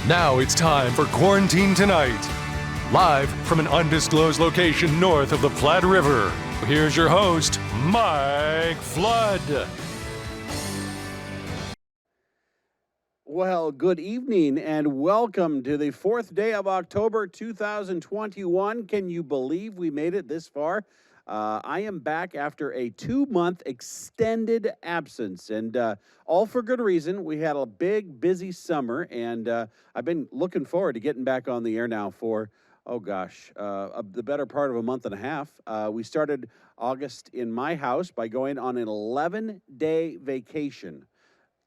Now it's time for Quarantine Tonight. Live from an undisclosed location north of the Platte River, here's your host, Mike Flood. Well, good evening and welcome to the 4th day of October 2021. Can you believe we made it this far? I am back after a 2-month extended absence, and all for good reason. We had a big, busy summer, and I've been looking forward to getting back on the air now for, the better part of a month and a half. We started August in my house by going on an 11-day vacation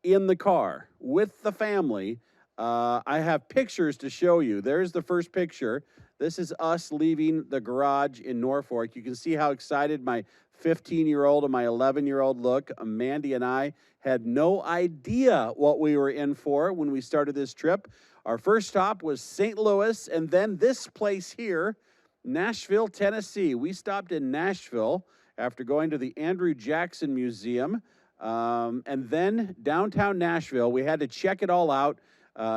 in the car with the family. I have pictures to show you. There's the first picture. This is us leaving the garage in Norfolk. You can see how excited my 15-year-old and my 11-year-old look. Mandy and I had no idea what we were in for when we started this trip. Our first stop was St. Louis, and then this place here, Nashville, Tennessee. We stopped in Nashville after going to the Andrew Jackson Museum. And then downtown Nashville, we had to check it all out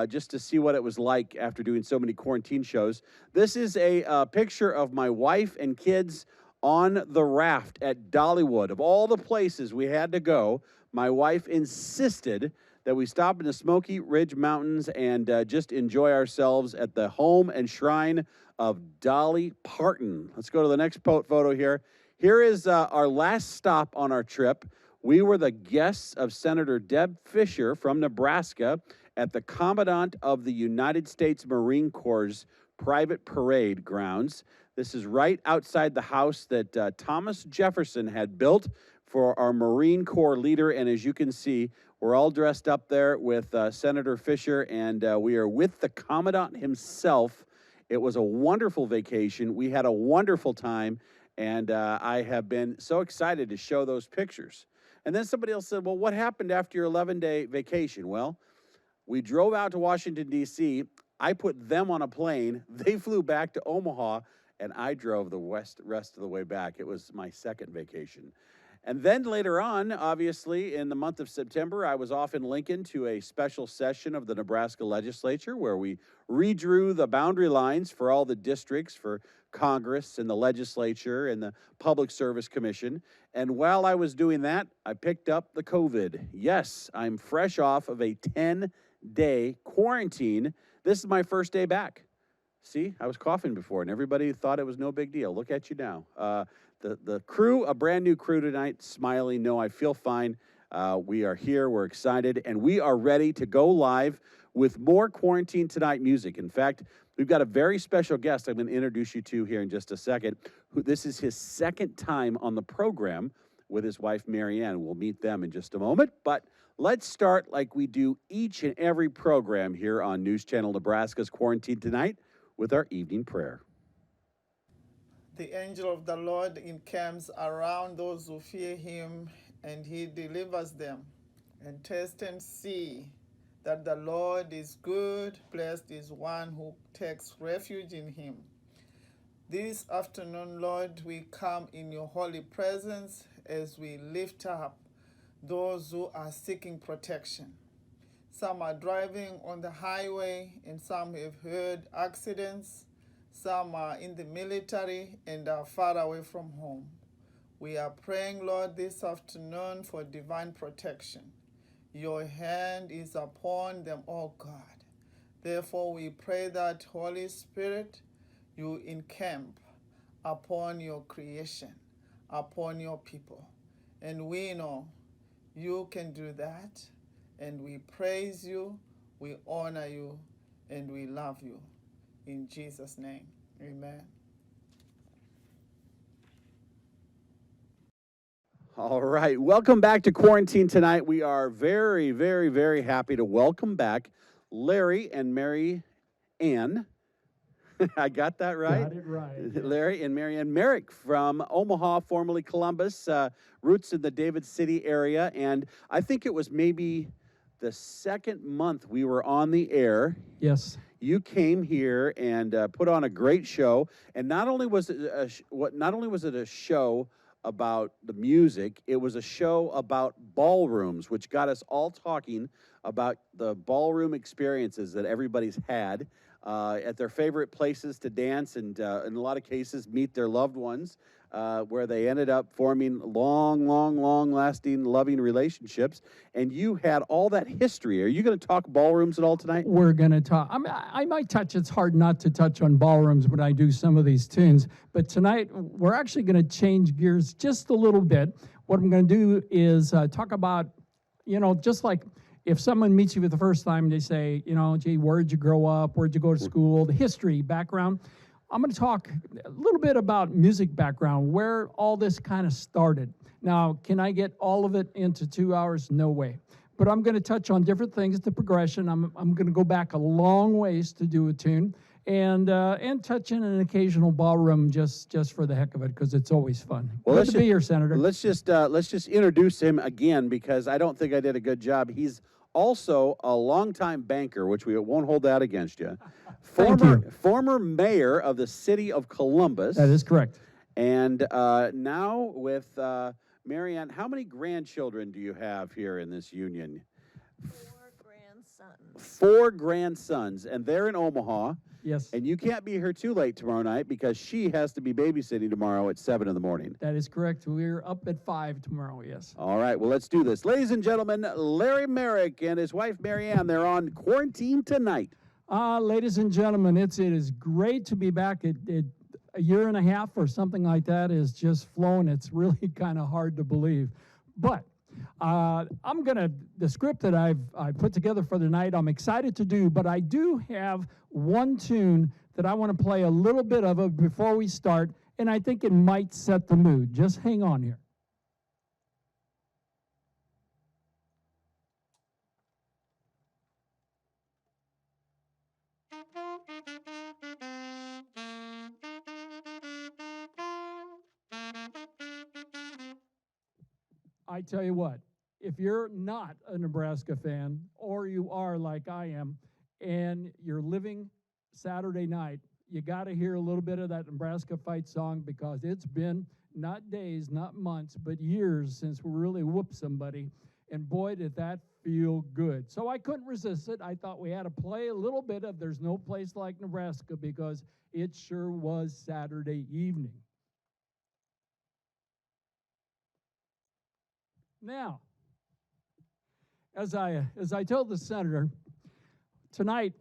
just to see what it was like after doing so many quarantine shows. This is a picture of my wife and kids on the raft at Dollywood. Of all the places we had to go, my wife insisted that we stop in the Smoky Ridge Mountains and just enjoy ourselves at the home and shrine of Dolly Parton. Let's go to the next photo here. Here is our last stop on our trip. We were the guests of Senator Deb Fischer from Nebraska at the Commandant of the United States Marine Corps' private parade grounds. This is right outside the house that Thomas Jefferson had built for our Marine Corps leader. And as you can see, we're all dressed up there with Senator Fischer, and we are with the Commandant himself. It was a wonderful vacation. We had a wonderful time, and I have been so excited to show those pictures. And then somebody else said, well, what happened after your 11-day vacation? Well, we drove out to Washington, D.C. I put them on a plane. They flew back to Omaha, and I drove the rest of the way back. It was my second vacation. And then later on, obviously, in the month of September, I was off in Lincoln to a special session of the Nebraska legislature where we redrew the boundary lines for all the districts for Congress and the legislature and the Public Service Commission. And while I was doing that, I picked up the COVID. Yes, I'm fresh off of a 10-day quarantine. This is my first day back. See, I was coughing before, and everybody thought it was no big deal. Look at you now. The crew, a brand new crew tonight, smiling. No, I feel fine. We are here, we're excited, and we are ready to go live with more Quarantine Tonight music. In fact, we've got a very special guest I'm going to introduce you to here in just a second. This is his second time on the program with his wife, MarryAnn. We'll meet them in just a moment, but let's start like we do each and every program here on News Channel Nebraska's Quarantine Tonight with our evening prayer. The angel of the Lord encamps around those who fear him, and he delivers them. And taste and see that the Lord is good. Blessed is one who takes refuge in him. This afternoon, Lord, we come in your holy presence as we lift up those who are seeking protection. Some are driving on the highway, and some have heard accidents. Some are in the military and are far away from home. We are praying, Lord, this afternoon for divine protection. Your hand is upon them, oh God. Therefore, we pray that, Holy Spirit, you encamp upon your creation, upon your people. And we know you can do that. And we praise you, we honor you, and we love you. In Jesus' name, amen. All right, welcome back to Quarantine Tonight. We are very, very, very happy to welcome back Larry and MarryAnn. I got that right? Got it right. Larry and MarryAnn. Marik from Omaha, formerly Columbus, roots in the David City area. And I think it was maybe the second month we were on the air. Yes. You came here and put on a great show, and not only was it a show about the music. It was a show about ballrooms, which got us all talking about the ballroom experiences that everybody's had at their favorite places to dance and, in a lot of cases, meet their loved ones, where they ended up forming long-lasting, loving relationships. And you had all that history. Are you going to talk ballrooms at all tonight? We're going to talk. I might touch. It's hard not to touch on ballrooms when I do some of these tunes. But tonight, we're actually going to change gears just a little bit. What I'm going to do is talk about, just like if someone meets you for the first time, they say, gee, where'd you grow up? Where'd you go to school? The history, background. I'm going to talk a little bit about music background, where all this kind of started. Now, can I get all of it into 2 hours? No way. But I'm going to touch on different things, the progression. I'm going to go back a long ways to do a tune, and touch in an occasional ballroom just for the heck of it, because it's always fun. Well, Good to be here, Senator. Let's just introduce him again, because I don't think I did a good job. He's also a longtime banker, which we won't hold that against you. Former mayor of the city of Columbus. That is correct. And now with MarryAnn, how many grandchildren do you have here in this union? 4 grandsons. 4 grandsons, and they're in Omaha. Yes. And you can't be here too late tomorrow night, because she has to be babysitting tomorrow at 7 in the morning. That is correct. We're up at 5 tomorrow, yes. All right, well, let's do this. Ladies and gentlemen, Larry Marik and his wife, MarryAnn, they're on Quarantine Tonight. Ladies and gentlemen, it is great to be back. A year and a half or something like that is just flown. It's really kind of hard to believe. But the script that I put together for the night, I'm excited to do, but I do have one tune that I want to play a little bit of it before we start, and I think it might set the mood. Just hang on here. I tell you what, if you're not a Nebraska fan, or you are like I am, and you're living Saturday night, you got to hear a little bit of that Nebraska fight song, because it's been not days, not months, but years since we really whooped somebody, and boy, did that feel good. So I couldn't resist it. I thought we had to play a little bit of There's No Place Like Nebraska, because it sure was Saturday evening. Now, as I told the senator, tonight,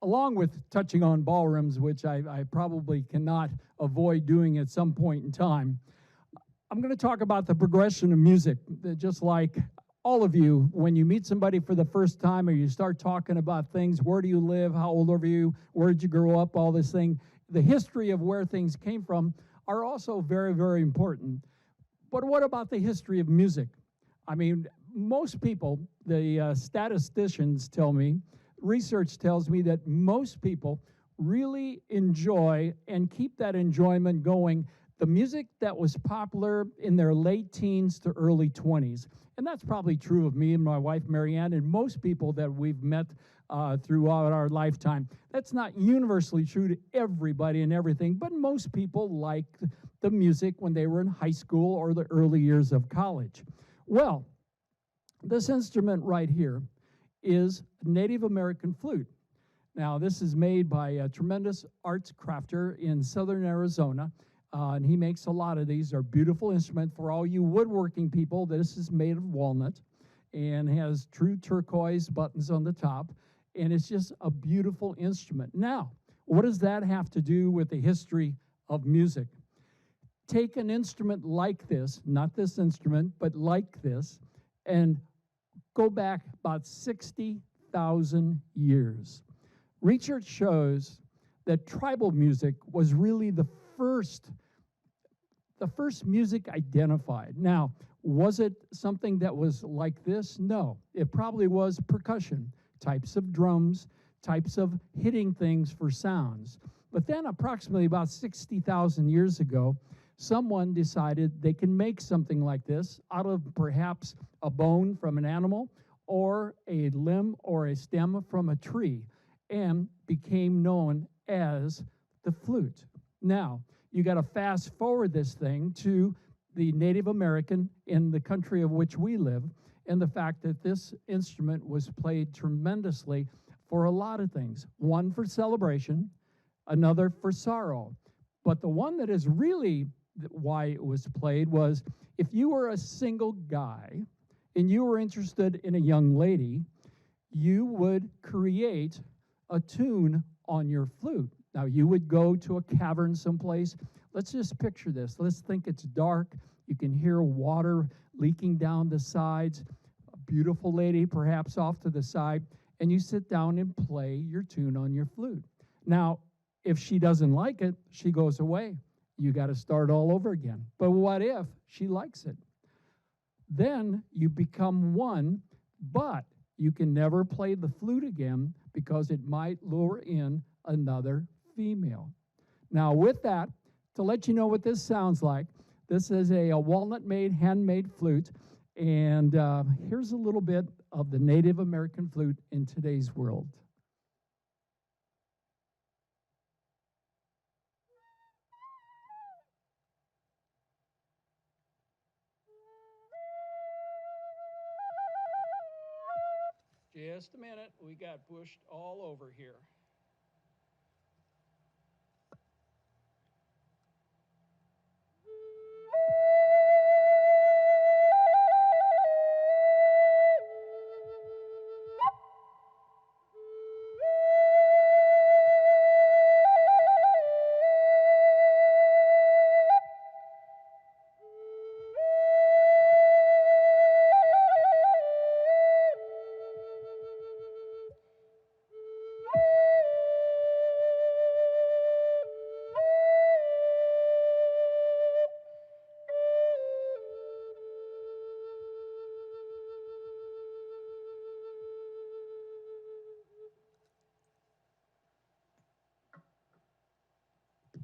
along with touching on ballrooms, which I probably cannot avoid doing at some point in time, I'm going to talk about the progression of music. Just like all of you, when you meet somebody for the first time, or you start talking about things, where do you live, how old are you, where did you grow up, all this thing, the history of where things came from are also very, very important. But what about the history of music? I mean, most people, the statisticians tell me, research tells me that most people really enjoy and keep that enjoyment going the music that was popular in their late teens to early 20s. And that's probably true of me and my wife, MarryAnn, and most people that we've met throughout our lifetime. That's not universally true to everybody and everything, but most people liked the music when they were in high school or the early years of college. Well, this instrument right here is Native American flute. Now, this is made by a tremendous arts crafter in southern Arizona, and he makes a lot of these. They're a beautiful instrument for all you woodworking people. This is made of walnut and has true turquoise buttons on the top, and it's just a beautiful instrument. Now, what does that have to do with the history of music? Take an instrument like this, not this instrument, but like this, and go back about 60,000 years. Research shows that tribal music was really the first music identified. Now, was it something that was like this? No. It probably was percussion, types of drums, types of hitting things for sounds. But then approximately about 60,000 years ago, someone decided they can make something like this out of perhaps a bone from an animal or a limb or a stem from a tree, and became known as the flute. Now, you got to fast forward this thing to the Native American in the country of which we live, and the fact that this instrument was played tremendously for a lot of things. One for celebration, another for sorrow. But the one that is really why it was played was if you were a single guy and you were interested in a young lady, you would create a tune on your flute. Now, you would go to a cavern someplace. Let's just picture this. Let's think it's dark. You can hear water leaking down the sides, a beautiful lady perhaps off to the side, and you sit down and play your tune on your flute. Now, if she doesn't like it, she goes away. You got to start all over again. But what if she likes it? Then you become one, but you can never play the flute again because it might lure in another female. Now, with that, to let you know what this sounds like, this is a walnut-made, handmade flute, and here's a little bit of the Native American flute in today's world. Just a minute, we got pushed all over here.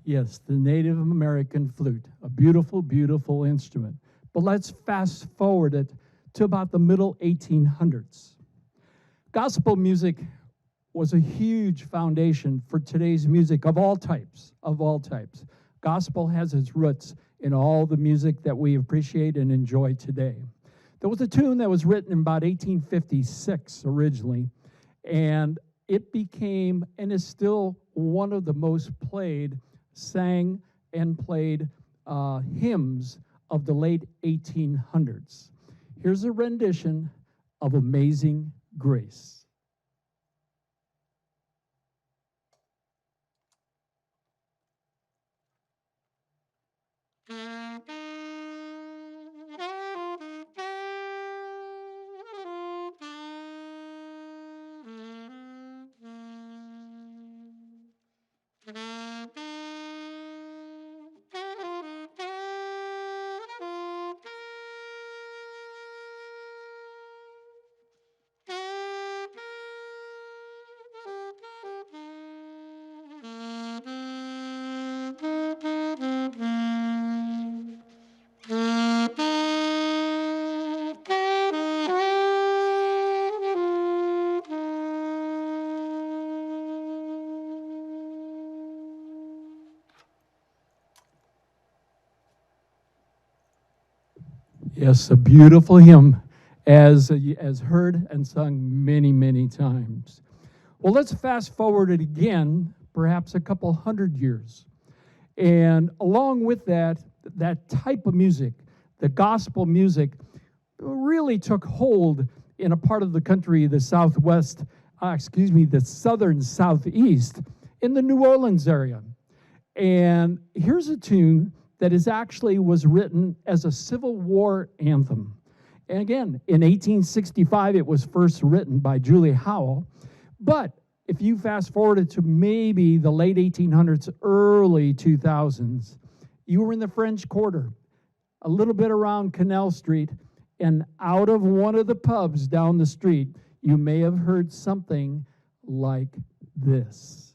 Yes, the Native American flute, a beautiful, beautiful instrument. But let's fast forward it to about the middle 1800s. Gospel music was a huge foundation for today's music of all types, of all types. Gospel has its roots in all the music that we appreciate and enjoy today. There was a tune that was written in about 1856 originally, and it became and is still one of the most played, sang, and played hymns of the late 1800s. Here's a rendition of Amazing Grace. Yes, a beautiful hymn as heard and sung many, many times. Well, let's fast forward it again, perhaps a couple hundred years. And along with that, that type of music, the gospel music, really took hold in a part of the country, the the southern southeast, in the New Orleans area. And here's a tune that was written as a Civil War anthem. And again, in 1865, it was first written by Julie Howell. But if you fast forwarded to maybe the late 1800s, early 2000s, you were in the French Quarter, a little bit around Canal Street, and out of one of the pubs down the street, you may have heard something like this.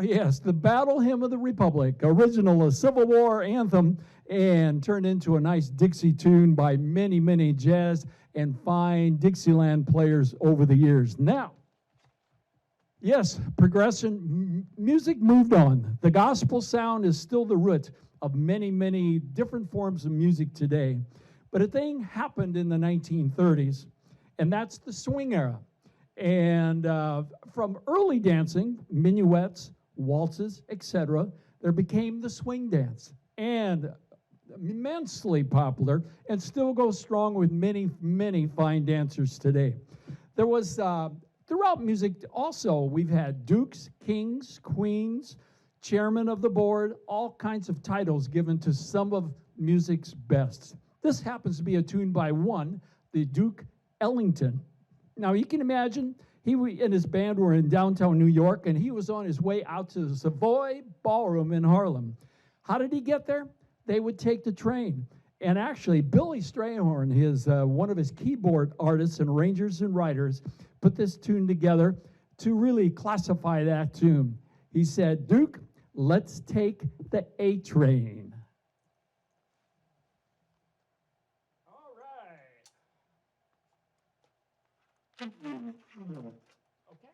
Oh, yes, the Battle Hymn of the Republic, original a Civil War anthem and turned into a nice Dixie tune by many, many jazz and fine Dixieland players over the years. Now, yes, progression, music moved on. The gospel sound is still the root of many, many different forms of music today. But a thing happened in the 1930s, and that's the swing era. And from early dancing, minuets, waltzes, etc., there became the swing dance. And immensely popular and still goes strong with many, many fine dancers today. There was, throughout music also, we've had dukes, kings, queens, chairman of the board, all kinds of titles given to some of music's best. This happens to be a tune by one, the Duke Ellington. Now you can imagine, he and his band were in downtown New York and he was on his way out to the Savoy Ballroom in Harlem. How did he get there? They would take the train. And actually, Billy Strayhorn, one of his keyboard artists and arrangers and writers, put this tune together to really classify that tune. He said, Duke, let's take the A train. All right. Okay.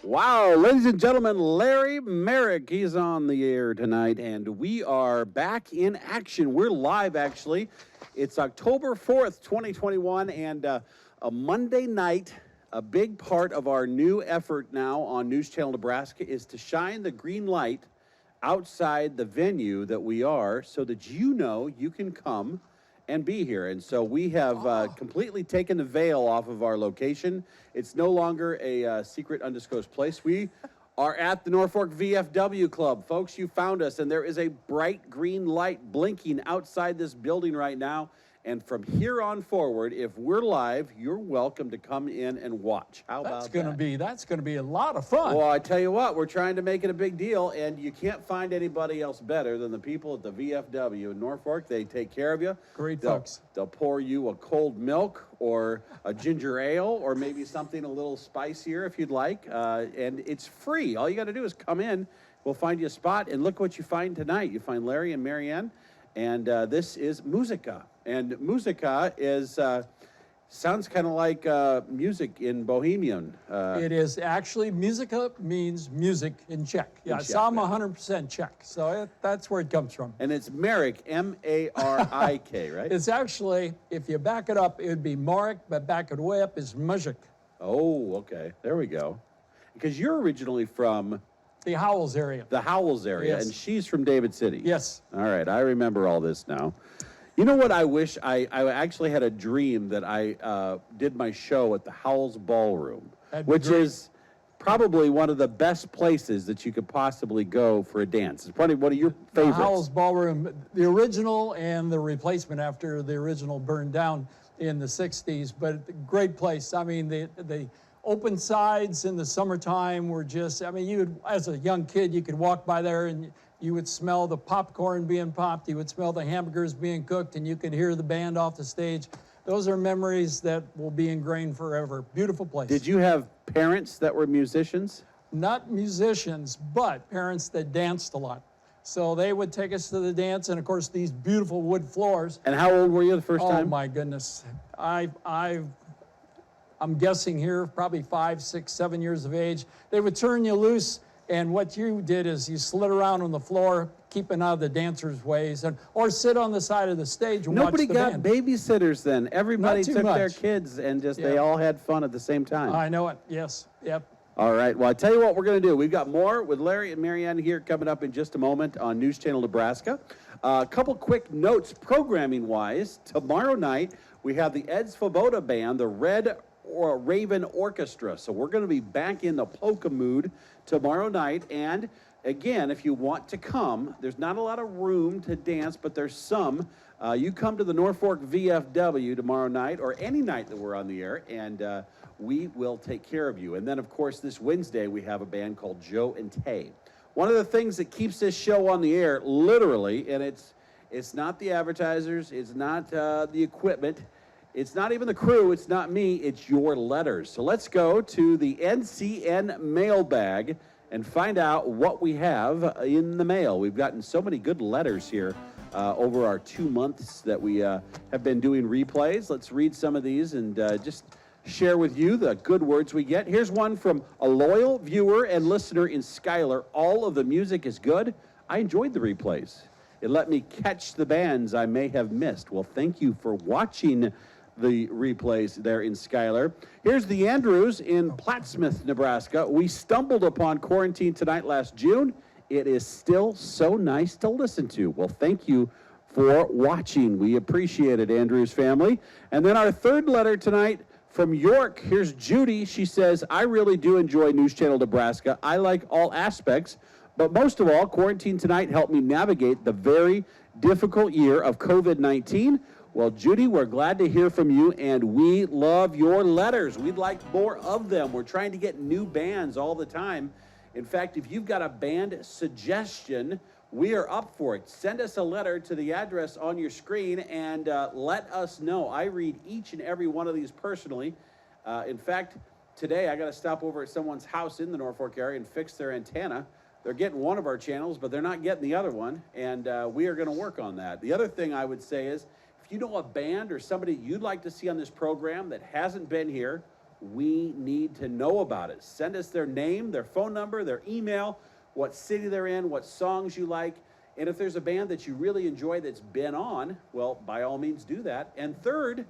Wow, ladies and gentlemen, Larry Marik, he's on the air tonight, and we are back in action. We're live, actually. It's October 4th, 2021, and a Monday night. A big part of our new effort now on News Channel Nebraska is to shine the green light outside the venue that we are so that you can come and be here. And so we have completely taken the veil off of our location. It's no longer a secret, undisclosed place. We are at the Norfolk VFW Club. Folks, you found us, and there is a bright green light blinking outside this building right now. And from here on forward, if we're live, you're welcome to come in and watch. How about that? That's gonna be a lot of fun. Well, I tell you what, we're trying to make it a big deal, and you can't find anybody else better than the people at the VFW in Norfolk. They take care of you. Great folks. They'll pour you a cold milk or a ginger ale or maybe something a little spicier if you'd like, and it's free. All you got to do is come in. We'll find you a spot, and look what you find tonight. You find Larry and MarryAnn, and this is Musica. And Musica is sounds kind of like music in Bohemian. It is actually, Musica means music in Czech. Yeah, Czech, so I'm yeah. 100% Czech. So that's where it comes from. And it's Marik, M-A-R-I-K, right? It's actually, if you back it up, it would be Marik, but back it way up is Muzik. Oh, okay. There we go. Because you're originally from The Howells area. the Howells area, Yes. and she's from David City. Yes. All right, I remember all this now. You know what I wish? I actually had a dream that I did my show at the Howells Ballroom, That'd be which great. is probably one of the best places that you could possibly go for a dance. It's probably one of your The favorites. Howells Ballroom, the original and the replacement after the original burned down in the 60s, but great place. I mean, the open sides in the summertime were just, I mean, you would, as a young kid, you could walk by there and you would smell the popcorn being popped, you would smell the hamburgers being cooked, and you could hear the band off the stage. Those are memories that will be ingrained forever. Beautiful place. Did you have parents that were musicians? Not musicians, but parents that danced a lot. So they would take us to the dance, and of course, these beautiful wood floors. And how old were you the first Oh time? my goodness. I'm guessing here, probably 5, 6, 7 years of age. They would turn you loose, and what you did is you slid around on the floor, keeping out of the dancers' ways, or sit on the side of the stage and Nobody watch the got band. babysitters then. Everybody Not too took their much. kids and just they Yeah. all had fun at the same time. I know it. Yes. Yep. All right. Well, I tell you what we're going to do. We've got more with Larry and MarryAnn here coming up in just a moment on News Channel Nebraska. A couple quick notes programming-wise. Tomorrow night, we have the Ed Svoboda Band, the Red Raven Orchestra. So we're going to be back in the polka mood tomorrow night. And again, if you want to come, there's not a lot of room to dance, but there's some. You come to the Norfolk VFW tomorrow night or any night that we're on the air, and we will take care of you. And then, of course, this Wednesday, we have a band called Joe and Tay. One of the things that keeps this show on the air, literally, and it's not the advertisers, it's not the equipment, it's not even the crew, it's not me, it's your letters. So let's go to the NCN mailbag and find out what we have in the mail. We've gotten so many good letters here over our 2 months that we have been doing replays. Let's read some of these and just share with you the good words we get. Here's one from a loyal viewer and listener in Schuyler. All of the music is good. I enjoyed the replays. It let me catch the bands I may have missed. Well, thank you for watching the replays there in Schuyler. Here's the Andrews in Plattsmouth, Nebraska. We stumbled upon Quarantine Tonight last June. It is still so nice to listen to. Well, thank you for watching. We appreciate it, Andrews family. And then our third letter tonight from York. Here's Judy. She says, I really do enjoy News Channel Nebraska. I like all aspects, but most of all, Quarantine Tonight helped me navigate the very difficult year of COVID-19. Well, Judy, we're glad to hear from you, and we love your letters. We'd like more of them. We're trying to get new bands all the time. In fact, if you've got a band suggestion, we are up for it. Send us a letter to the address on your screen and let us know. I read each and every one of these personally. In fact, today I got to stop over at someone's house in the Norfolk area and fix their antenna. They're getting one of our channels, but they're not getting the other one, and we are going to work on that. The other thing I would say is, if you know a band or somebody you'd like to see on this program that hasn't been here, we need to know about it. Send us their name, their phone number, their email, what city they're in, what songs you like. And if there's a band that you really enjoy that's been on, well, by all means do that. And third,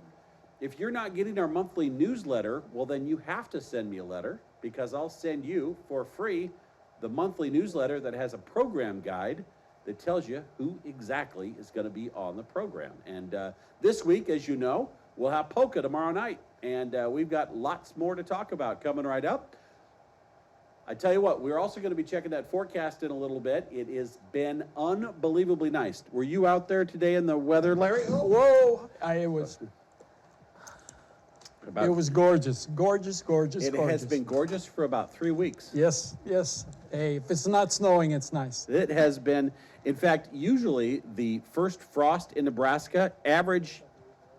if you're not getting our monthly newsletter, well, then you have to send me a letter, because I'll send you for free the monthly newsletter that has a program guide that tells you who exactly is going to be on the program. And this week, as you know, we'll have polka tomorrow night. And we've got lots more to talk about coming right up. I tell you what, we're also going to be checking that forecast in a little bit. It has been unbelievably nice. Were you out there today in the weather, Larry? Whoa! It was gorgeous, gorgeous, gorgeous, It gorgeous. has been gorgeous for about 3 weeks. Yes, yes. Hey, if it's not snowing, it's nice. It has been, in fact, usually the first frost in Nebraska, average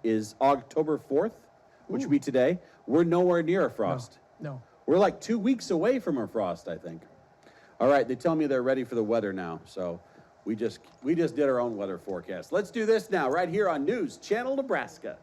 is October 4th, which would be today. We're nowhere near a frost. No. We're like 2 weeks away from a frost, I think. All right, they tell me they're ready for the weather now, so we just did our own weather forecast. Let's do this now, right here on News Channel Nebraska.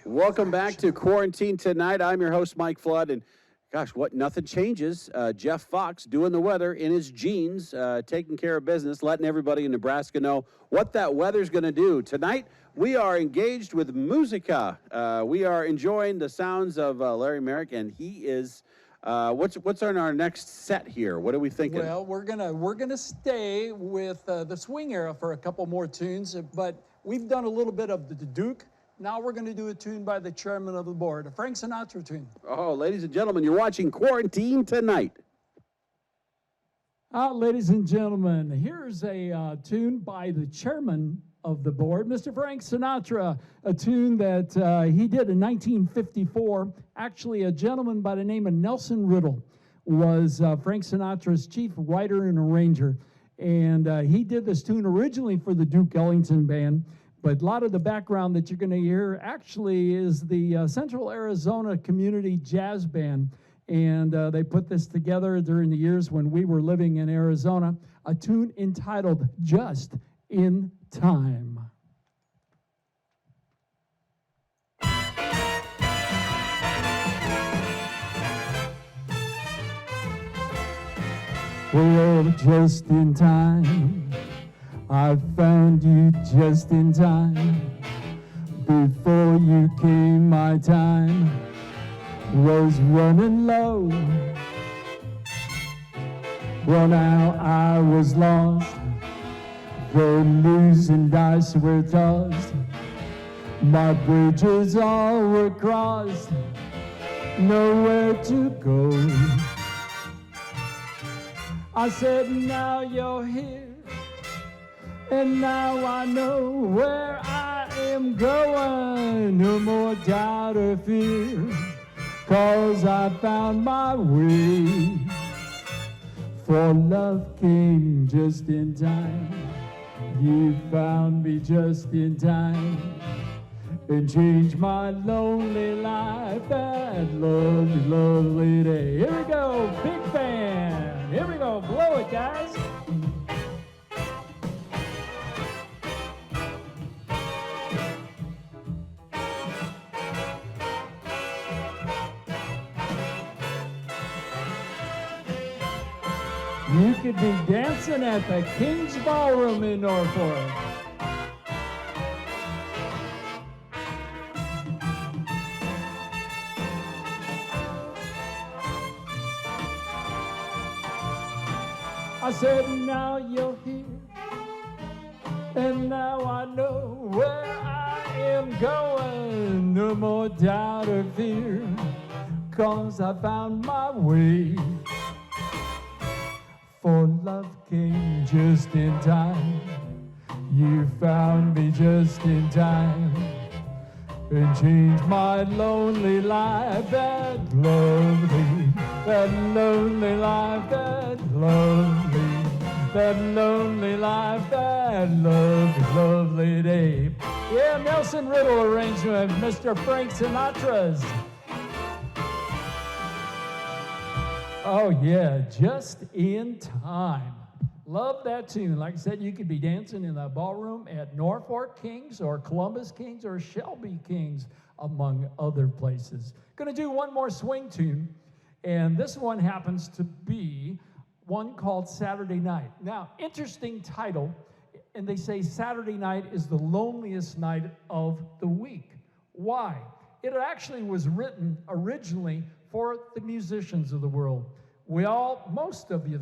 Welcome back to Quarantine Tonight. I'm your host, Mike Flood, and gosh, nothing changes. Jeff Fox doing the weather in his jeans, taking care of business, letting everybody in Nebraska know what that weather's going to do. Tonight, we are engaged with Musica. We are enjoying the sounds of Larry Marik, and he is, what's on our next set here? What are we thinking? Well, we're gonna stay with the swing era for a couple more tunes, but we've done a little bit of the Duke. Now we're going to do a tune by the chairman of the board, a Frank Sinatra tune. Oh, ladies and gentlemen, you're watching Quarantine Tonight. Ladies and gentlemen, here's a tune by the chairman of the board, Mr. Frank Sinatra, a tune that he did in 1954. Actually, a gentleman by the name of Nelson Riddle was Frank Sinatra's chief writer and arranger. And he did this tune originally for the Duke Ellington Band. But a lot of the background that you're going to hear actually is the Central Arizona Community Jazz Band. And they put this together during the years when we were living in Arizona, a tune entitled Just in Time. Well, just in time. I found you just in time. Before you came, my time was running low. Well, now I was lost. The losing dice were tossed. My bridges all were crossed. Nowhere to go. I said, now you're here. And now I know where I am going. No more doubt or fear, 'cause I found my way. For love came just in time. You found me just in time. And changed my lonely life. That lovely, lovely day. Here we go, big band. Here we go, blow it, guys. You could be dancing at the King's Ballroom in Norfolk. I said, now you're here, and now I know where I am going. No more doubt or fear, 'cause I found my way. For love came just in time. You found me just in time. And changed my lonely life. That lonely life, that lonely life, that lovely day. Yeah, Nelson Riddle arrangement, Mr. Frank Sinatra's. Oh yeah, just in time. Love that tune. Like I said, you could be dancing in the ballroom at Norfolk Kings or Columbus Kings or Shelby Kings, among other places. Gonna do one more swing tune, and this one happens to be one called Saturday Night. Now, interesting title, and they say Saturday night is the loneliest night of the week. Why? It actually was written originally for the musicians of the world. Most of you,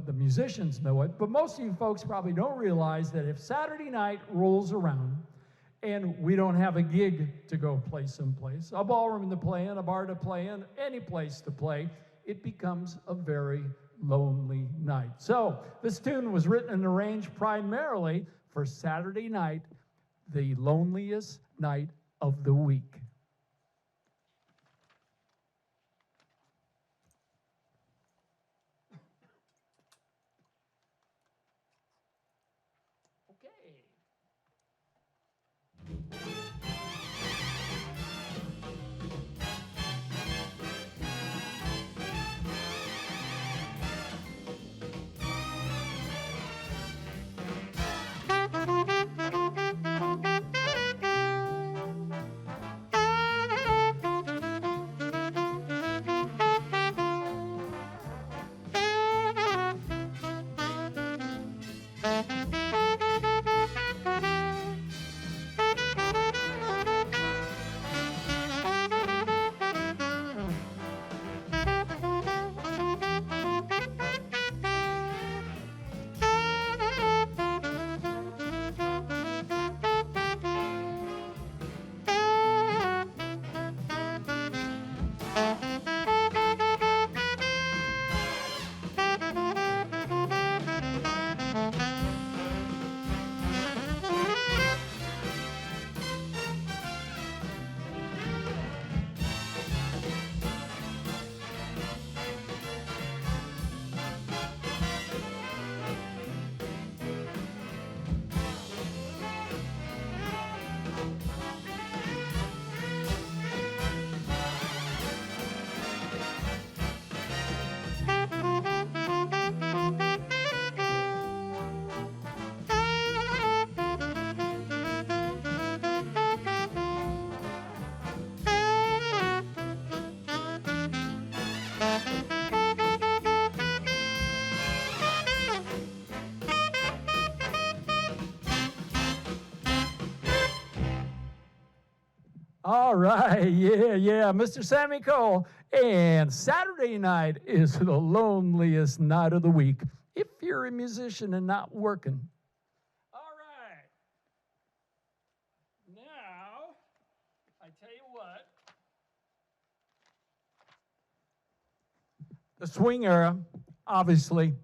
the musicians know it, but most of you folks probably don't realize that if Saturday night rolls around and we don't have a gig to go play someplace, a ballroom to play in, a bar to play in, any place to play, it becomes a very lonely night. So this tune was written and arranged primarily for Saturday night, the loneliest night of the week. Okay. All right, yeah, Mr. Sammy Cole. And Saturday night is the loneliest night of the week if you're a musician and not working. All right. Now, I tell you what. The swing era, obviously,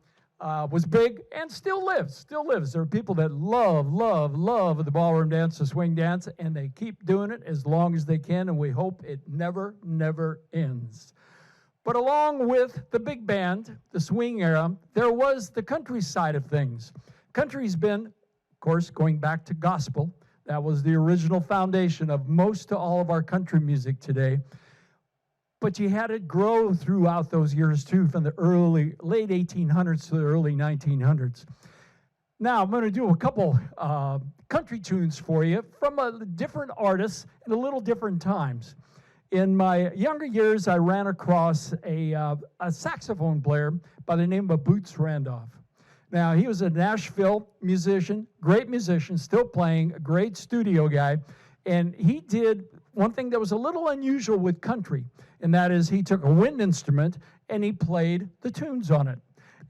was big and still lives. There are people that love the ballroom dance, the swing dance, and they keep doing it as long as they can, and we hope it never ends. But along with the big band, the swing era, there was the country side of things. Country's been, of course, going back to gospel. That was the original foundation of most to all of our country music today. But you had it grow throughout those years, too, from the late 1800s to the early 1900s. Now, I'm going to do a couple country tunes for you from different artists in a little different times. In my younger years, I ran across a saxophone player by the name of Boots Randolph. Now, he was a Nashville musician, great musician, still playing, a great studio guy, and he did one thing that was a little unusual with country, and that is he took a wind instrument and he played the tunes on it.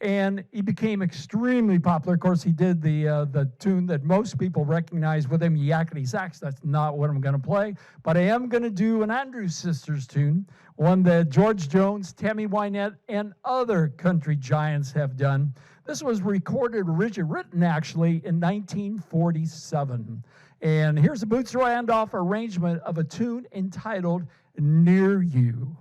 And he became extremely popular. Of course, he did the tune that most people recognize with him, Yakety Sax. That's not what I'm going to play. But I am going to do an Andrews Sisters tune, one that George Jones, Tammy Wynette, and other country giants have done. This was written actually in 1947. And here's a Boots Randolph arrangement of a tune entitled Near You.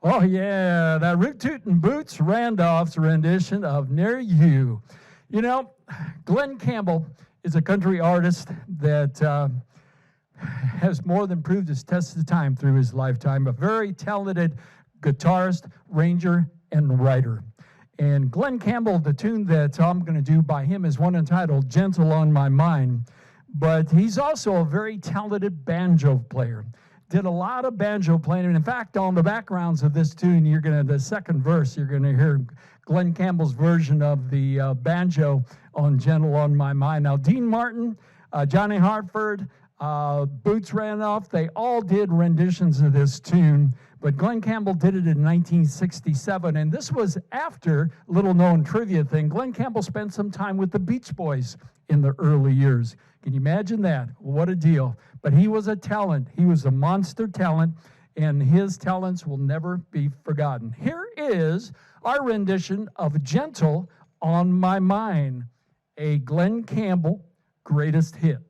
Oh, yeah, that Root Tootin' Boots Randolph's rendition of Near You. You know, Glenn Campbell is a country artist that has more than proved his test of time through his lifetime. A very talented guitarist, arranger, and writer. And Glenn Campbell, the tune that I'm going to do by him is one entitled Gentle on My Mind. But he's also a very talented banjo player. Did a lot of banjo playing. And in fact, on the backgrounds of this tune, the second verse, you're going to hear Glenn Campbell's version of the banjo on Gentle on My Mind. Now, Dean Martin, Johnny Hartford, Boots Randolph, they all did renditions of this tune. But Glenn Campbell did it in 1967, and this was after, little-known trivia thing, Glenn Campbell spent some time with the Beach Boys in the early years. Can you imagine that? What a deal. But he was a talent. He was a monster talent, and his talents will never be forgotten. Here is our rendition of Gentle on My Mind, a Glenn Campbell greatest hit.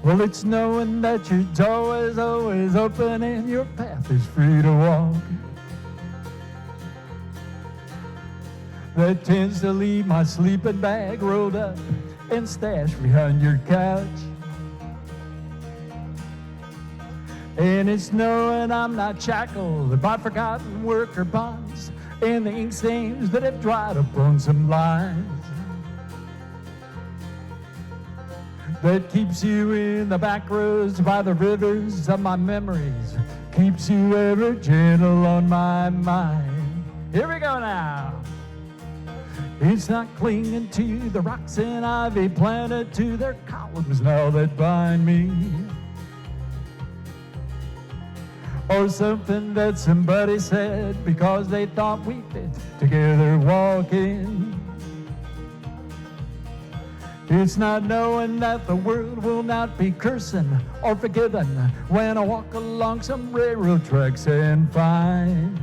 Well, it's knowing that your door is always open and your path is free to walk. That tends to leave my sleeping bag rolled up and stashed behind your couch. And it's knowing I'm not shackled by forgotten worker bonds and the ink stains that have dried up on some lines. That keeps you in the back roads by the rivers of my memories, keeps you ever gentle on my mind. Here we go now. It's not clinging to the rocks and ivy planted to their columns now that bind me, or something that somebody said because they thought we fit together walking. It's not knowing that the world will not be cursing or forgiven when I walk along some railroad tracks and find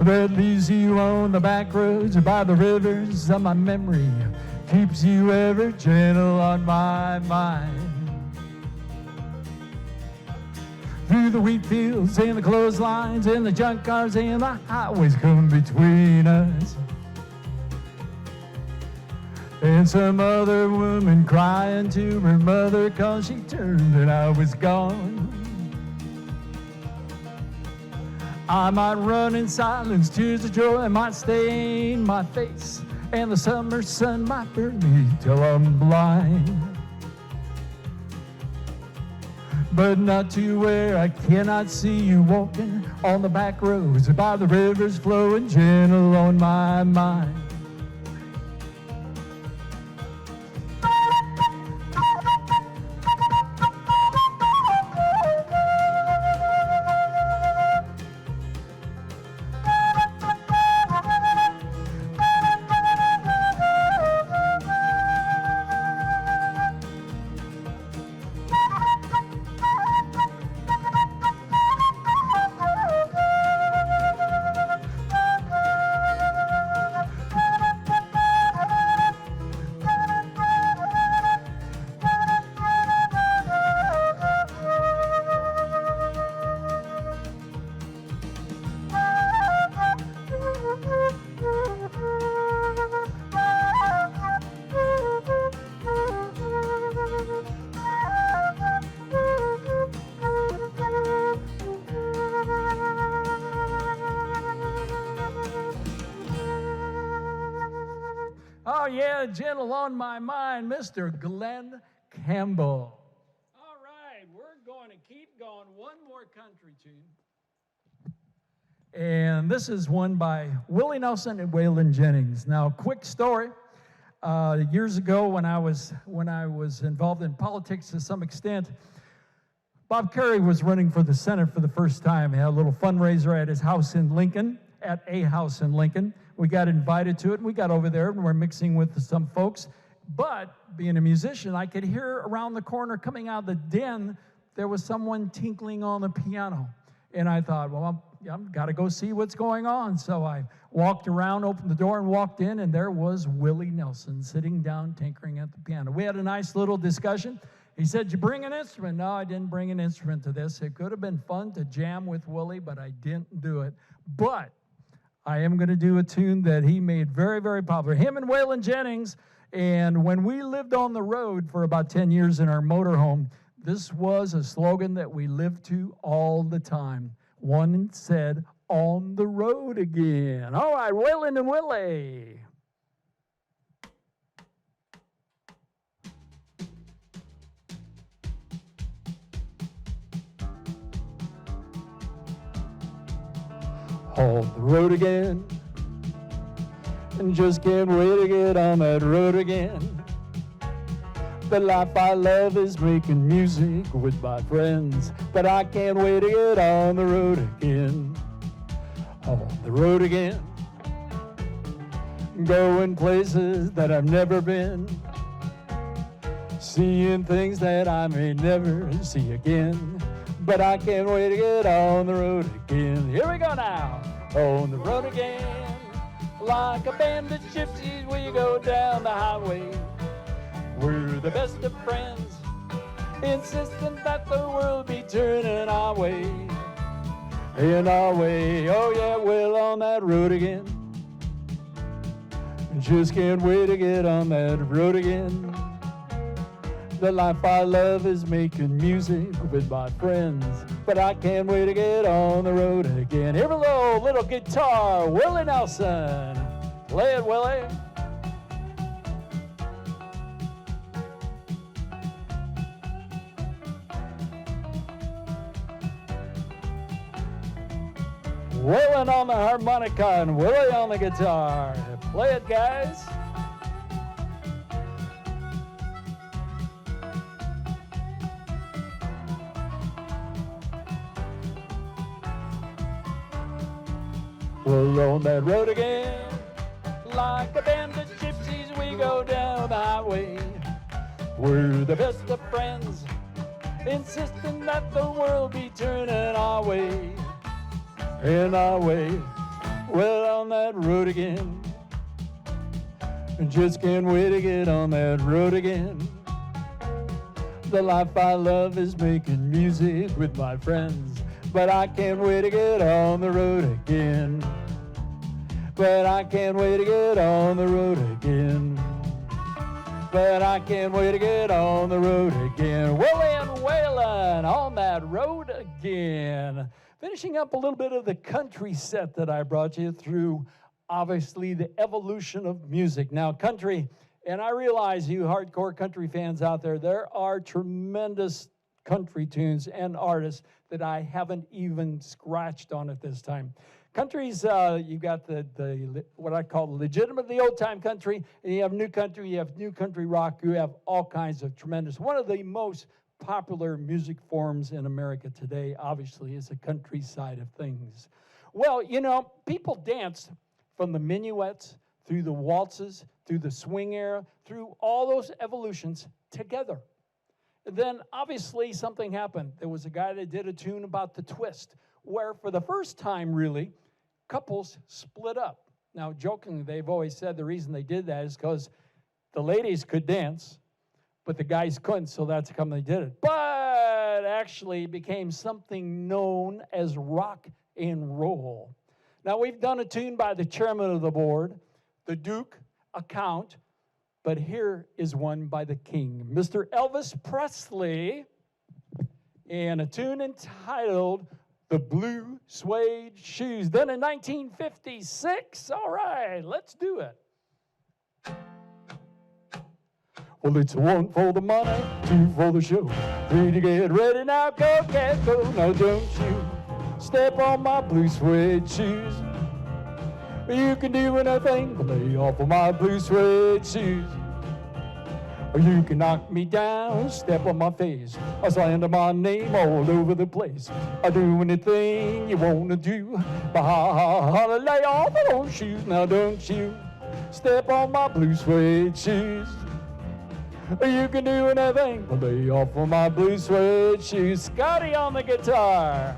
that leaves you on the back roads by the rivers of my memory, keeps you ever gentle on my mind. Through the wheat fields and the clotheslines and the junk cars and the highways come between us, and some other woman crying to her mother 'cause she turned and I was gone. I might run in silence, tears of joy might stain my face, and the summer sun might burn me till I'm blind. But not to where I cannot see you walking on the back roads by the rivers flowing gentle on my mind. Oh, yeah, gentle on my mind, Mr. Glenn Campbell. All right, we're going to keep going. One more country tune. And this is one by Willie Nelson and Waylon Jennings. Now, quick story. Years ago, when I was involved in politics to some extent, Bob Kerrey was running for the Senate for the first time. He had a little fundraiser at his house in Lincoln, at a house in Lincoln. We got invited to it, and we got over there, and we're mixing with some folks. But being a musician, I could hear around the corner coming out of the den, there was someone tinkling on the piano. And I thought, well, I've got to go see what's going on. So I walked around, opened the door, and walked in, and there was Willie Nelson sitting down tinkering at the piano. We had a nice little discussion. He said, "Did you bring an instrument?" No, I didn't bring an instrument to this. It could have been fun to jam with Willie, but I didn't do it. But I am going to do a tune that he made very, very popular. Him and Waylon Jennings. And when we lived on the road for about 10 years in our motorhome, this was a slogan that we lived to all the time. One said, "On the road again." All right, Waylon and Willie. On the road again, and just can't wait to get on that road again. The life I love is making music with my friends, but I can't wait to get on the road again. On the road again, going places that I've never been, seeing things that I may never see again, but I can't wait to get on the road again. Here we go now. On the road again, like a band of gypsies, we go down the highway. We're the best of friends, insisting that the world be turning our way. In our way, oh yeah, we're on that road again. Just can't wait to get on that road again. The life I love is making music with my friends, but I can't wait to get on the road again. Here we go, little guitar, Willie Nelson. Play it, Willie. Waylon on the harmonica and Willie on the guitar. Play it, guys. We're on that road again. Like a band of gypsies, we go down the highway. We're the best of friends, insisting that the world be turning our way. In our way, we're on that road again. Just can't wait to get on that road again. The life I love is making music with my friends, but I can't wait to get on the road again. But I can't wait to get on the road again. But I can't wait to get on the road again. Willie and Waylon on that road again. Finishing up a little bit of the country set that I brought you through, obviously, the evolution of music. Now, country, and I realize you hardcore country fans out there, there are tremendous country tunes and artists that I haven't even scratched on at this time. Country's, you've got the what I call legitimately old-time country, and you have new country rock, you have all kinds of tremendous. One of the most popular music forms in America today, obviously, is the country side of things. Well, you know, people danced from the minuets, through the waltzes, through the swing era, through all those evolutions together. And then, obviously, something happened. There was a guy that did a tune about the twist, where for the first time, really, couples split up. Now, jokingly, they've always said the reason they did that is because the ladies could dance, but the guys couldn't, so that's how they did it. But actually it became something known as rock and roll. Now, we've done a tune by the chairman of the board, the Duke, a count, but here is one by the king, Mr. Elvis Presley, and a tune entitled The Blue Suede Shoes, done in 1956. All right, let's do it. Well, it's one for the money, two for the show, three to get ready. Now go, get go. Now don't you step on my blue suede shoes. You can do anything but lay off of my blue suede shoes. Or you can knock me down, step on my face, or slander my name all over the place. I'll do anything you want to do, but I'll lay off of those shoes. Now don't you step on my blue suede shoes. You can do anything but lay off of my blue suede shoes. Scotty on the guitar.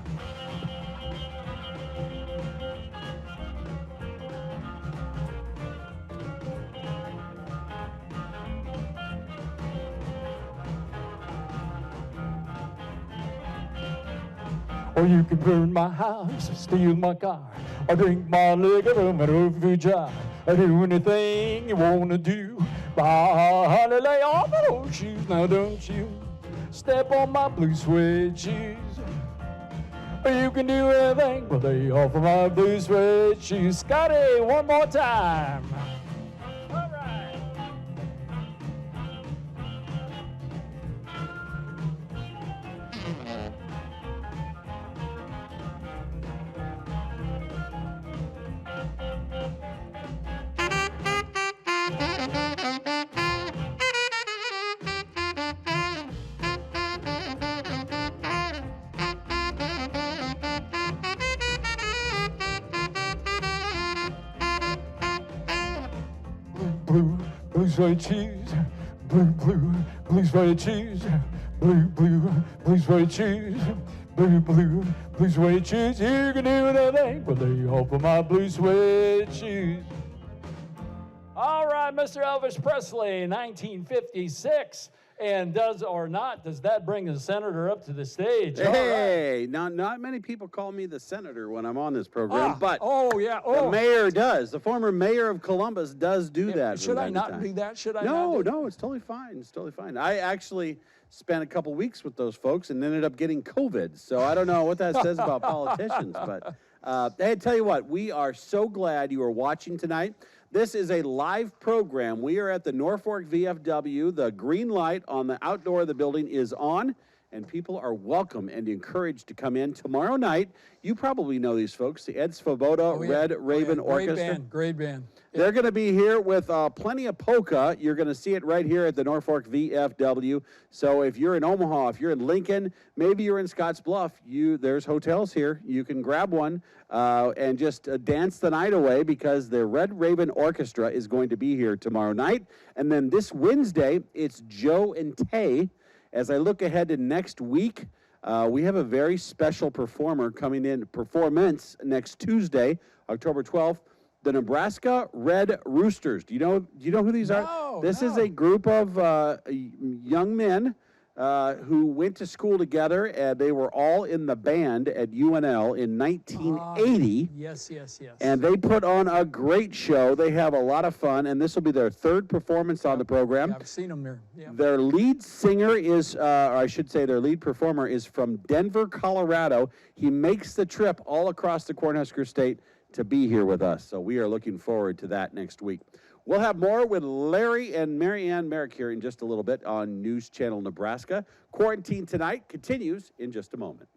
Or you can burn my house, steal my car, or drink my liquor from an overfood jar, or do anything you wanna do. But lay off of those shoes, now don't you step on my blue suede shoes. Or you can do anything but lay off of my blue suede shoes. Scotty, one more time. All right. Blue suede shoes, blue suede shoes, blue suede shoes, blue suede shoes. You can do anything but lay off of my blue suede shoes. All right, Mr. Elvis Presley, 1956. And does that bring the senator up to the stage? Hey, not many people call me the senator when I'm on this program, but the mayor does. The former mayor of Columbus does do that. Should I not do that? Should I not? No, it's totally fine. It's totally fine. I actually spent a couple weeks with those folks and ended up getting COVID. So I don't know what that says about politicians, but hey, tell you what, we are so glad you are watching tonight. This is a live program. We are at the Norfolk VFW. The green light on the outdoor of the building is on, and people are welcome and encouraged to come in. Tomorrow night, you probably know these folks, the Ed Svoboda Red Raven Orchestra. Great band. They're going to be here with plenty of polka. You're going to see it right here at the Norfolk VFW. So if you're in Omaha, if you're in Lincoln, maybe you're in Scottsbluff, there's hotels here. You can grab one and just dance the night away, because the Red Raven Orchestra is going to be here tomorrow night. And then this Wednesday, it's Joe and Tay. As I look ahead to next week, we have a very special performance next Tuesday, October 12th. The Nebraska Red Roosters. Do you know who these are? This is a group of young men who went to school together, and they were all in the band at UNL in 1980. Yes. And they put on a great show. They have a lot of fun, and this will be their third performance on the program. Yeah, I've seen them there. Yeah. Their lead singer is, or I should say their lead performer is from Denver, Colorado. He makes the trip all across the Cornhusker State to be here with us. So we are looking forward to that next week. We'll have more with Larry and MarryAnn Marik here in just a little bit on News Channel Nebraska. Quarantine Tonight continues in just a moment.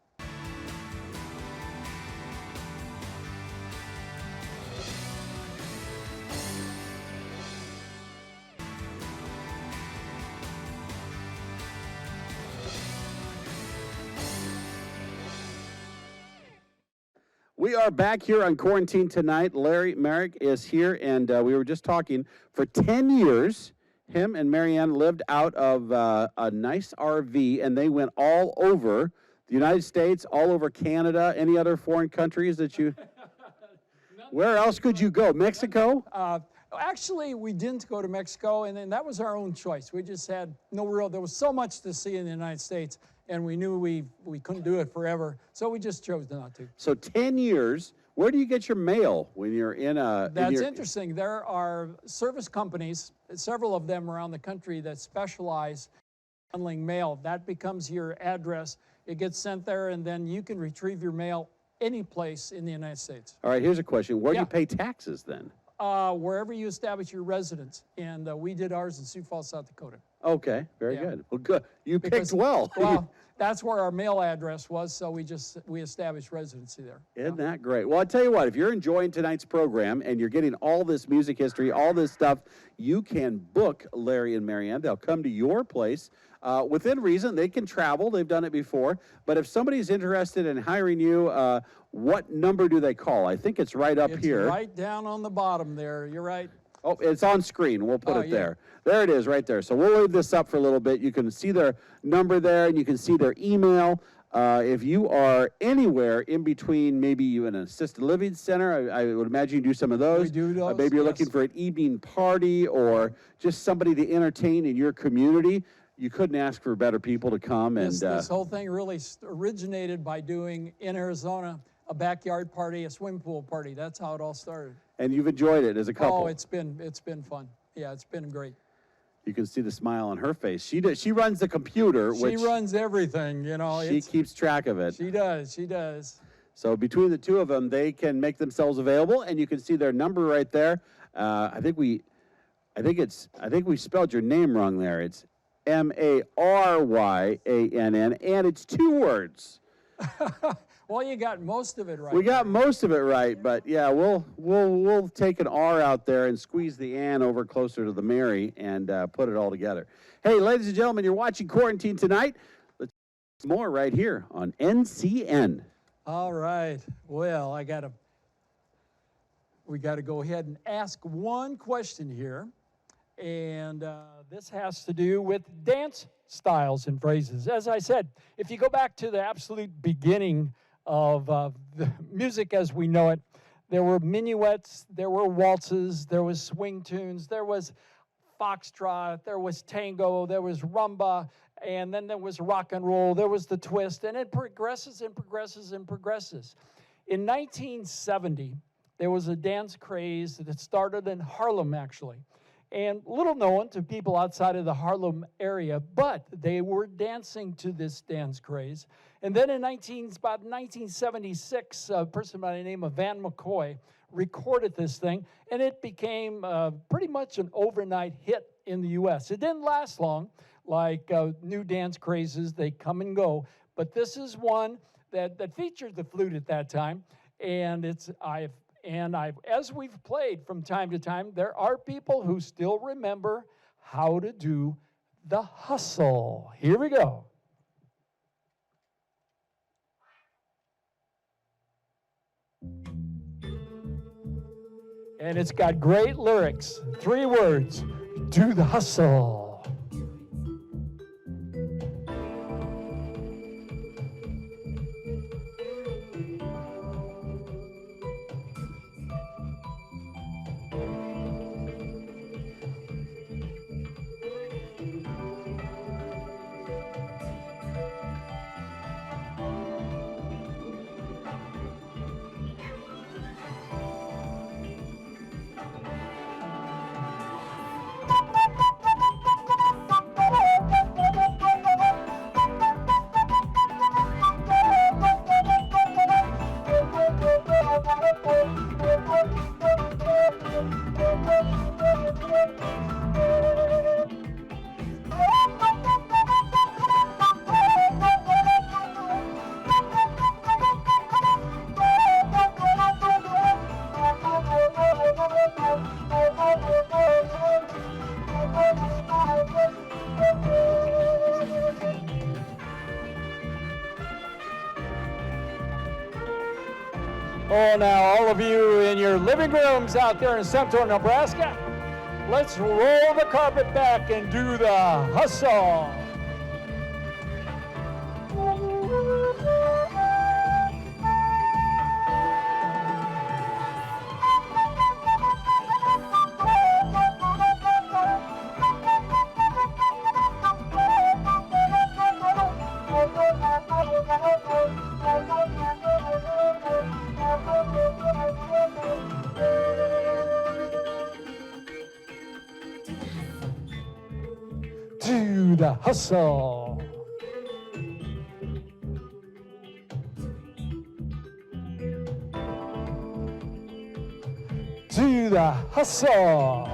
We are back here on Quarantine Tonight. Larry Marik is here, and we were just talking. For 10 years, him and MarryAnn lived out of a nice RV, and they went all over the United States, all over Canada. Any other foreign countries that you... Where else could you go? Mexico? Actually, we didn't go to Mexico, and then that was our own choice. We just had there was so much to see in the United States, and we knew we couldn't do it forever, so we just chose not to. So 10 years, where do you get your mail when you're in a... That's interesting. There are service companies, several of them around the country, that specialize in handling mail. That becomes your address. It gets sent there, and then you can retrieve your mail any place in the United States. All right, here's a question. Where do you pay taxes then? Wherever you establish your residence, and we did ours in Sioux Falls, South Dakota. Okay, very good. Well, good. You picked well. Well, that's where our mail address was, so we established residency there. Isn't that great? Well, I'll tell you what, if you're enjoying tonight's program and you're getting all this music history, all this stuff, you can book Larry and MarryAnn. They'll come to your place. Within reason, they can travel. They've done it before. But if somebody's interested in hiring you, what number do they call? I think it's right up here. It's right down on the bottom there. You're right. Oh, it's on screen. We'll put Oh, it yeah. there. There it is right there. So we'll leave this up for a little bit. You can see their number there, and you can see their email. If you are anywhere in between, maybe you in an assisted living center, I would imagine you do some of those. We do those, maybe you're yes. looking for an evening party or just somebody to entertain in your community. You couldn't ask for better people to come. This whole thing really originated by doing in Arizona a backyard party, a swimming pool party. That's how it all started. And you've enjoyed it as a couple. Oh, it's been fun. Yeah, it's been great. You can see the smile on her face. She runs the computer. She runs everything, you know. She keeps track of it. She does. So between the two of them, they can make themselves available, and you can see their number right there. I think we spelled your name wrong there. It's MarYann, and it's 2 words. Well, you got most of it right. We got most of it right, but yeah, we'll take an R out there and squeeze the Ann over closer to the Mary and put it all together. Hey, ladies and gentlemen, you're watching Quarantine Tonight. Let's do more right here on NCN. All right. Well, we got to go ahead and ask one question here, and this has to do with dance styles and phrases. As I said, if you go back to the absolute beginning of the music as we know it, there were minuets, there were waltzes, there was swing tunes, there was foxtrot, there was tango, there was rumba, and then there was rock and roll, there was the twist, and it progresses and progresses and progresses. In 1970, there was a dance craze that started in Harlem, actually. And little known to people outside of the Harlem area, but they were dancing to this dance craze. And then in about 1976, a person by the name of Van McCoy recorded this thing, and it became pretty much an overnight hit in the U.S. It didn't last long, like new dance crazes, they come and go. But this is one that featured the flute at that time, and as we've played from time to time, there are people who still remember how to do the hustle. Here we go. And it's got great lyrics. 3 words, do the hustle. Oh, now, all of you in your living rooms out there in central Nebraska, let's roll the carpet back and do the hustle. Do the hustle. Do the hustle.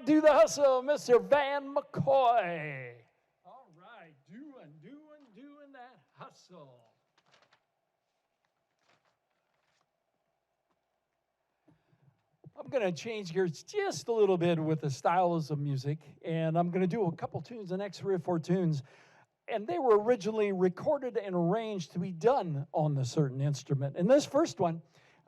do the hustle, Mr. Van McCoy. All right, doing that hustle. I'm going to change gears just a little bit with the styles of music, and I'm going to do a couple tunes, the next 3 or 4 tunes, and they were originally recorded and arranged to be done on a certain instrument. And this first one,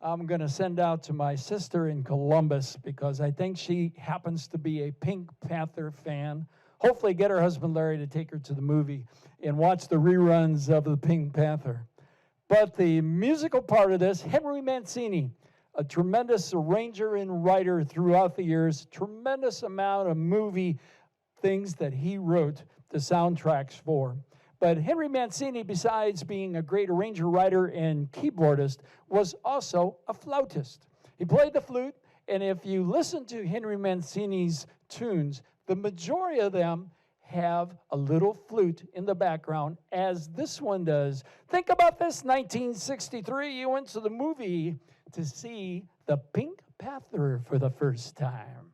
I'm going to send out to my sister in Columbus because I think she happens to be a Pink Panther fan. Hopefully get her husband Larry to take her to the movie and watch the reruns of the Pink Panther. But the musical part of this, Henry Mancini, a tremendous arranger and writer throughout the years, tremendous amount of movie things that he wrote the soundtracks for. But Henry Mancini, besides being a great arranger, writer, and keyboardist, was also a flautist. He played the flute, and if you listen to Henry Mancini's tunes, the majority of them have a little flute in the background, as this one does. Think about this, 1963, you went to the movie to see the Pink Panther for the first time.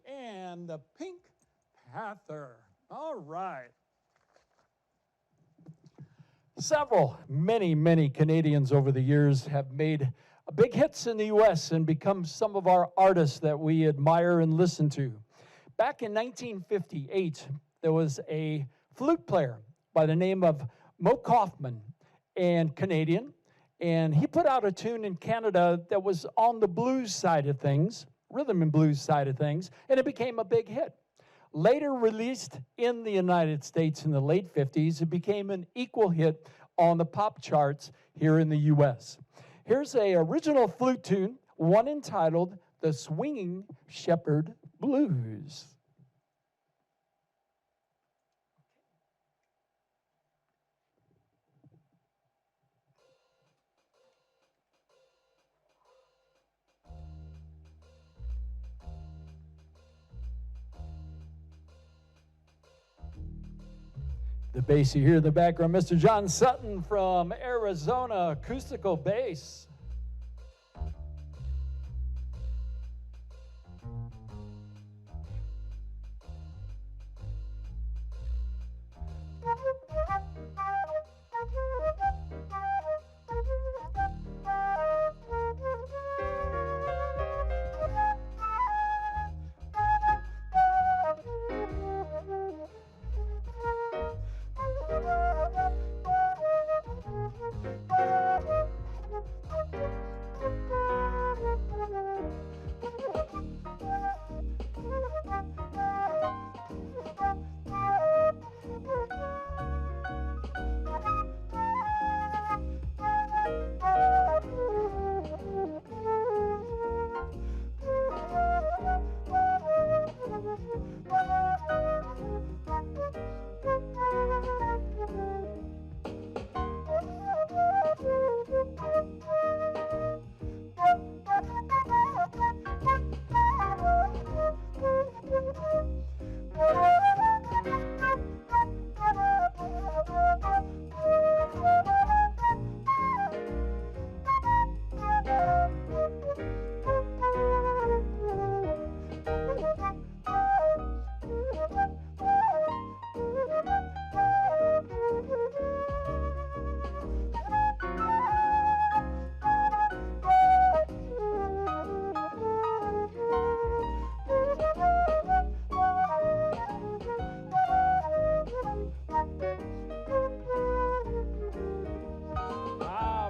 And the Pink Panther. All right. Many Canadians over the years have made big hits in the U.S. and become some of our artists that we admire and listen to. Back in 1958, there was a flute player by the name of Mo Kaufman, and Canadian, and he put out a tune in Canada that was on the blues side of things, rhythm and blues side of things, and it became a big hit. Later released in the United States in the late 50s, it became an equal hit on the pop charts here in the U.S. Here's an original flute tune, one entitled The Swinging Shepherd Blues. The bass you hear in the background, Mr. John Sutton from Arizona, acoustical bass.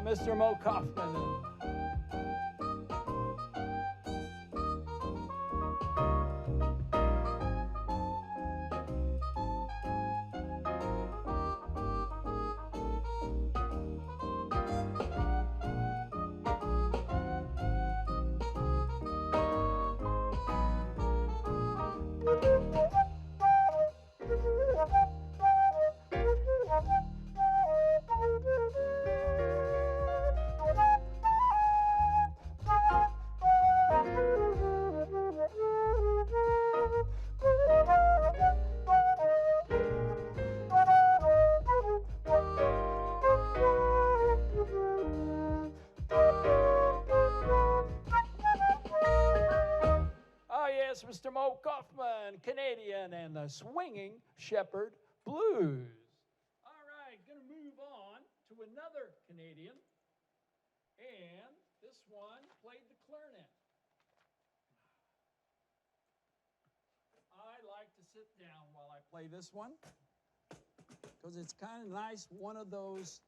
Mr. Mo Kaufman. Mr. Mo Kaufman, Canadian, and the Swinging Shepherd Blues. All right, going to move on to another Canadian, and this one played the clarinet. I like to sit down while I play this one because it's kind of nice, one of those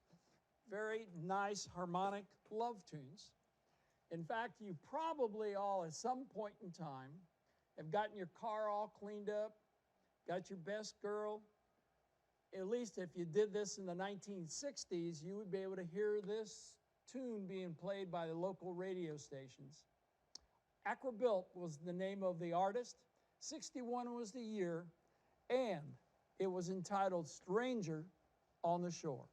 very nice harmonic love tunes. In fact, you probably all at some point in time have gotten your car all cleaned up, got your best girl. At least if you did this in the 1960s, you would be able to hear this tune being played by the local radio stations. Acrobuilt was the name of the artist, 61 was the year, and it was entitled Stranger on the Shore.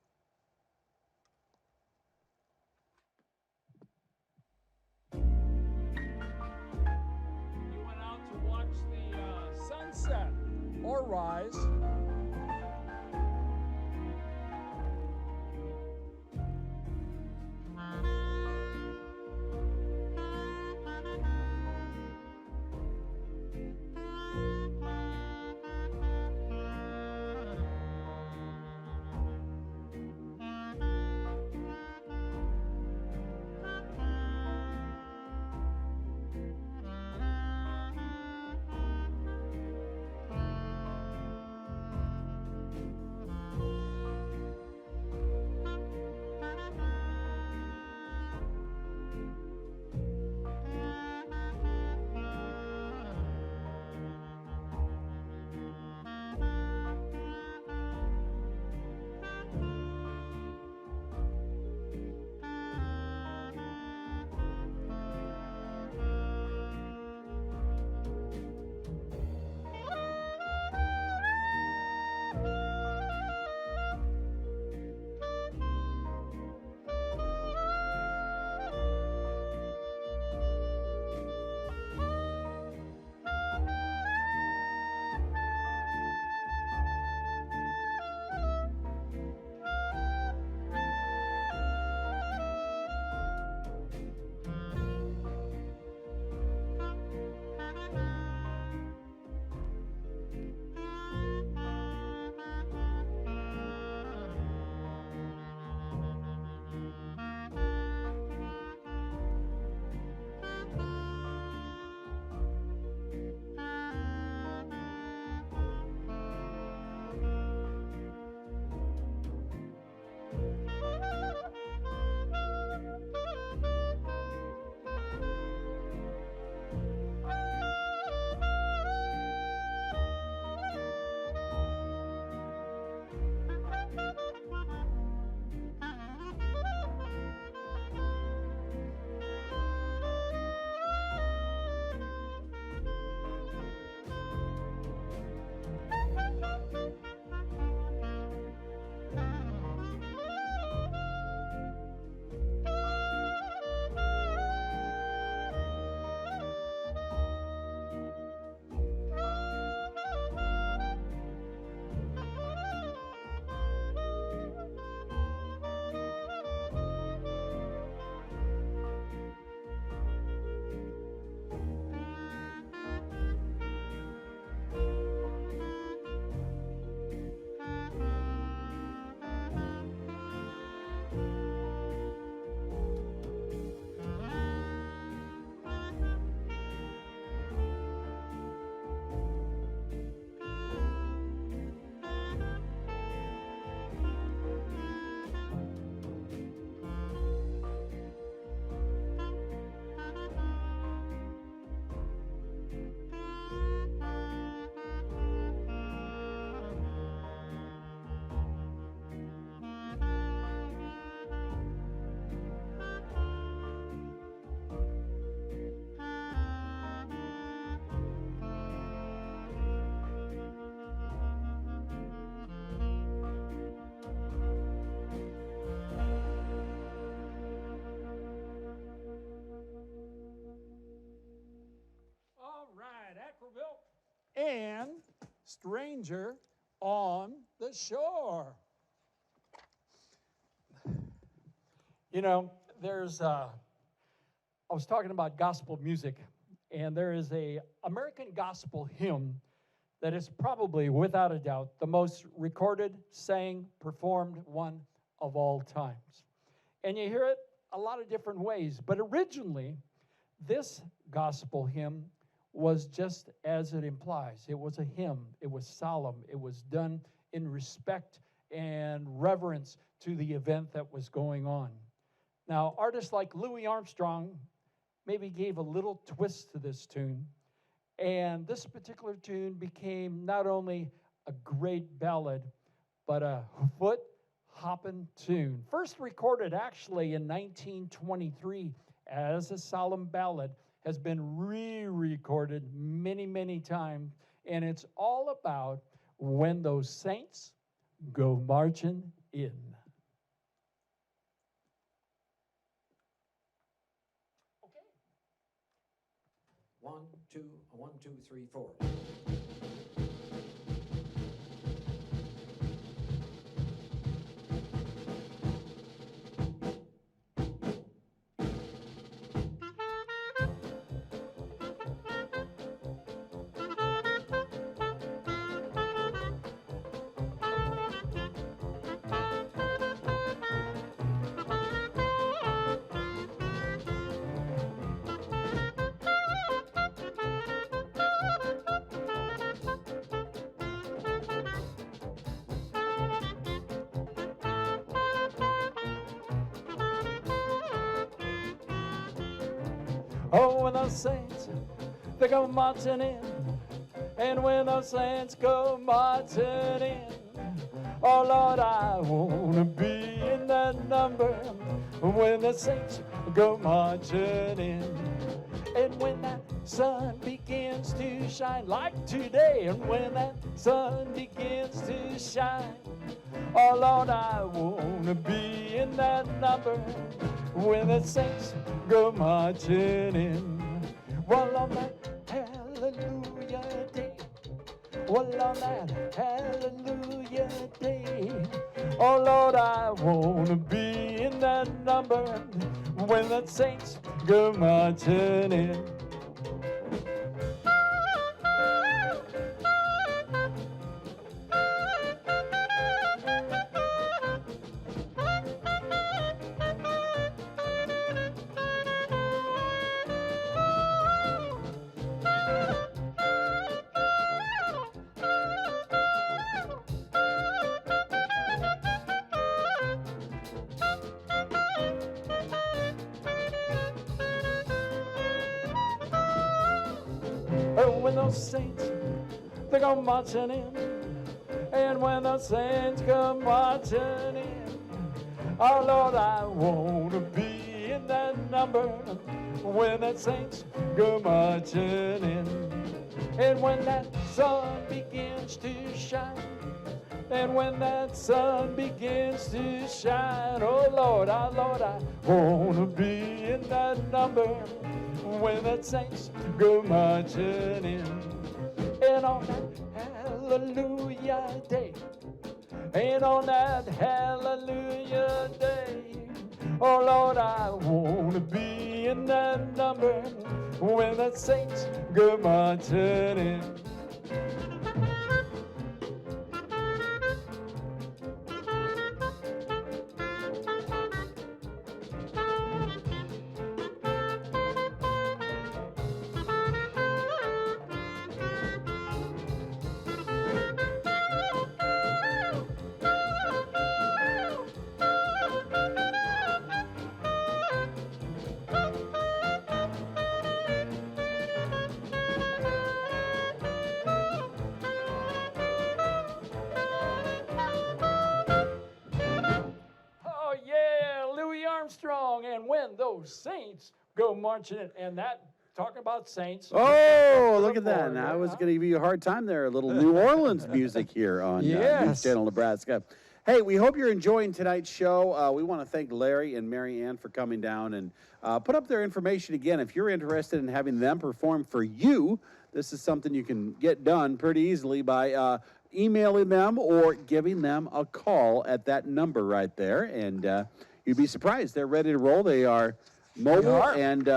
Sunset or rise. stranger on the shore. You know, I was talking about gospel music, and there is a American gospel hymn that is probably, without a doubt, the most recorded, sang, performed one of all times. And you hear it a lot of different ways, but originally, this gospel hymn was just as it implies. It was a hymn. It was solemn. It was done in respect and reverence to the event that was going on. Now, artists like Louis Armstrong maybe gave a little twist to this tune, and this particular tune became not only a great ballad, but a foot-hopping tune. First recorded actually in 1923 as a solemn ballad, has been re-recorded many, many times, and it's all about when those saints go marching in. Okay. 1, 2, 1, 2, 3, 4. Oh, when the saints, they go marching in, and when the saints go marching in, oh Lord, I want to be in that number when the saints go marching in. And when that sun begins to shine like today, and when that sun begins to shine, oh Lord, I want to be in that number when the saints go marching in. Well, on that hallelujah day, well, on that hallelujah day, oh Lord, I want to be in that number when the saints go marching in. When those saints, they go marching in, and when the saints come marching in, oh Lord, I want to be in that number when the saints go marching in. And when that sun begins to shine, and when that sun begins to shine, oh Lord, I want to be in that number when the saints go marching in. And on that hallelujah day, and on that hallelujah day, oh Lord, I want to be in that number when the saints go marching in. Armstrong, and when those saints go marching in, and that, talking about saints. Oh, look at that. Now I was going to give you a hard time there. A little New Orleans music here on News Channel Nebraska. Hey, we hope you're enjoying tonight's show. We want to thank Larry and MarryAnn for coming down and put up their information again. If you're interested in having them perform for you, this is something you can get done pretty easily by emailing them or giving them a call at that number right there. And you'd be surprised. They're ready to roll. They are mobile, and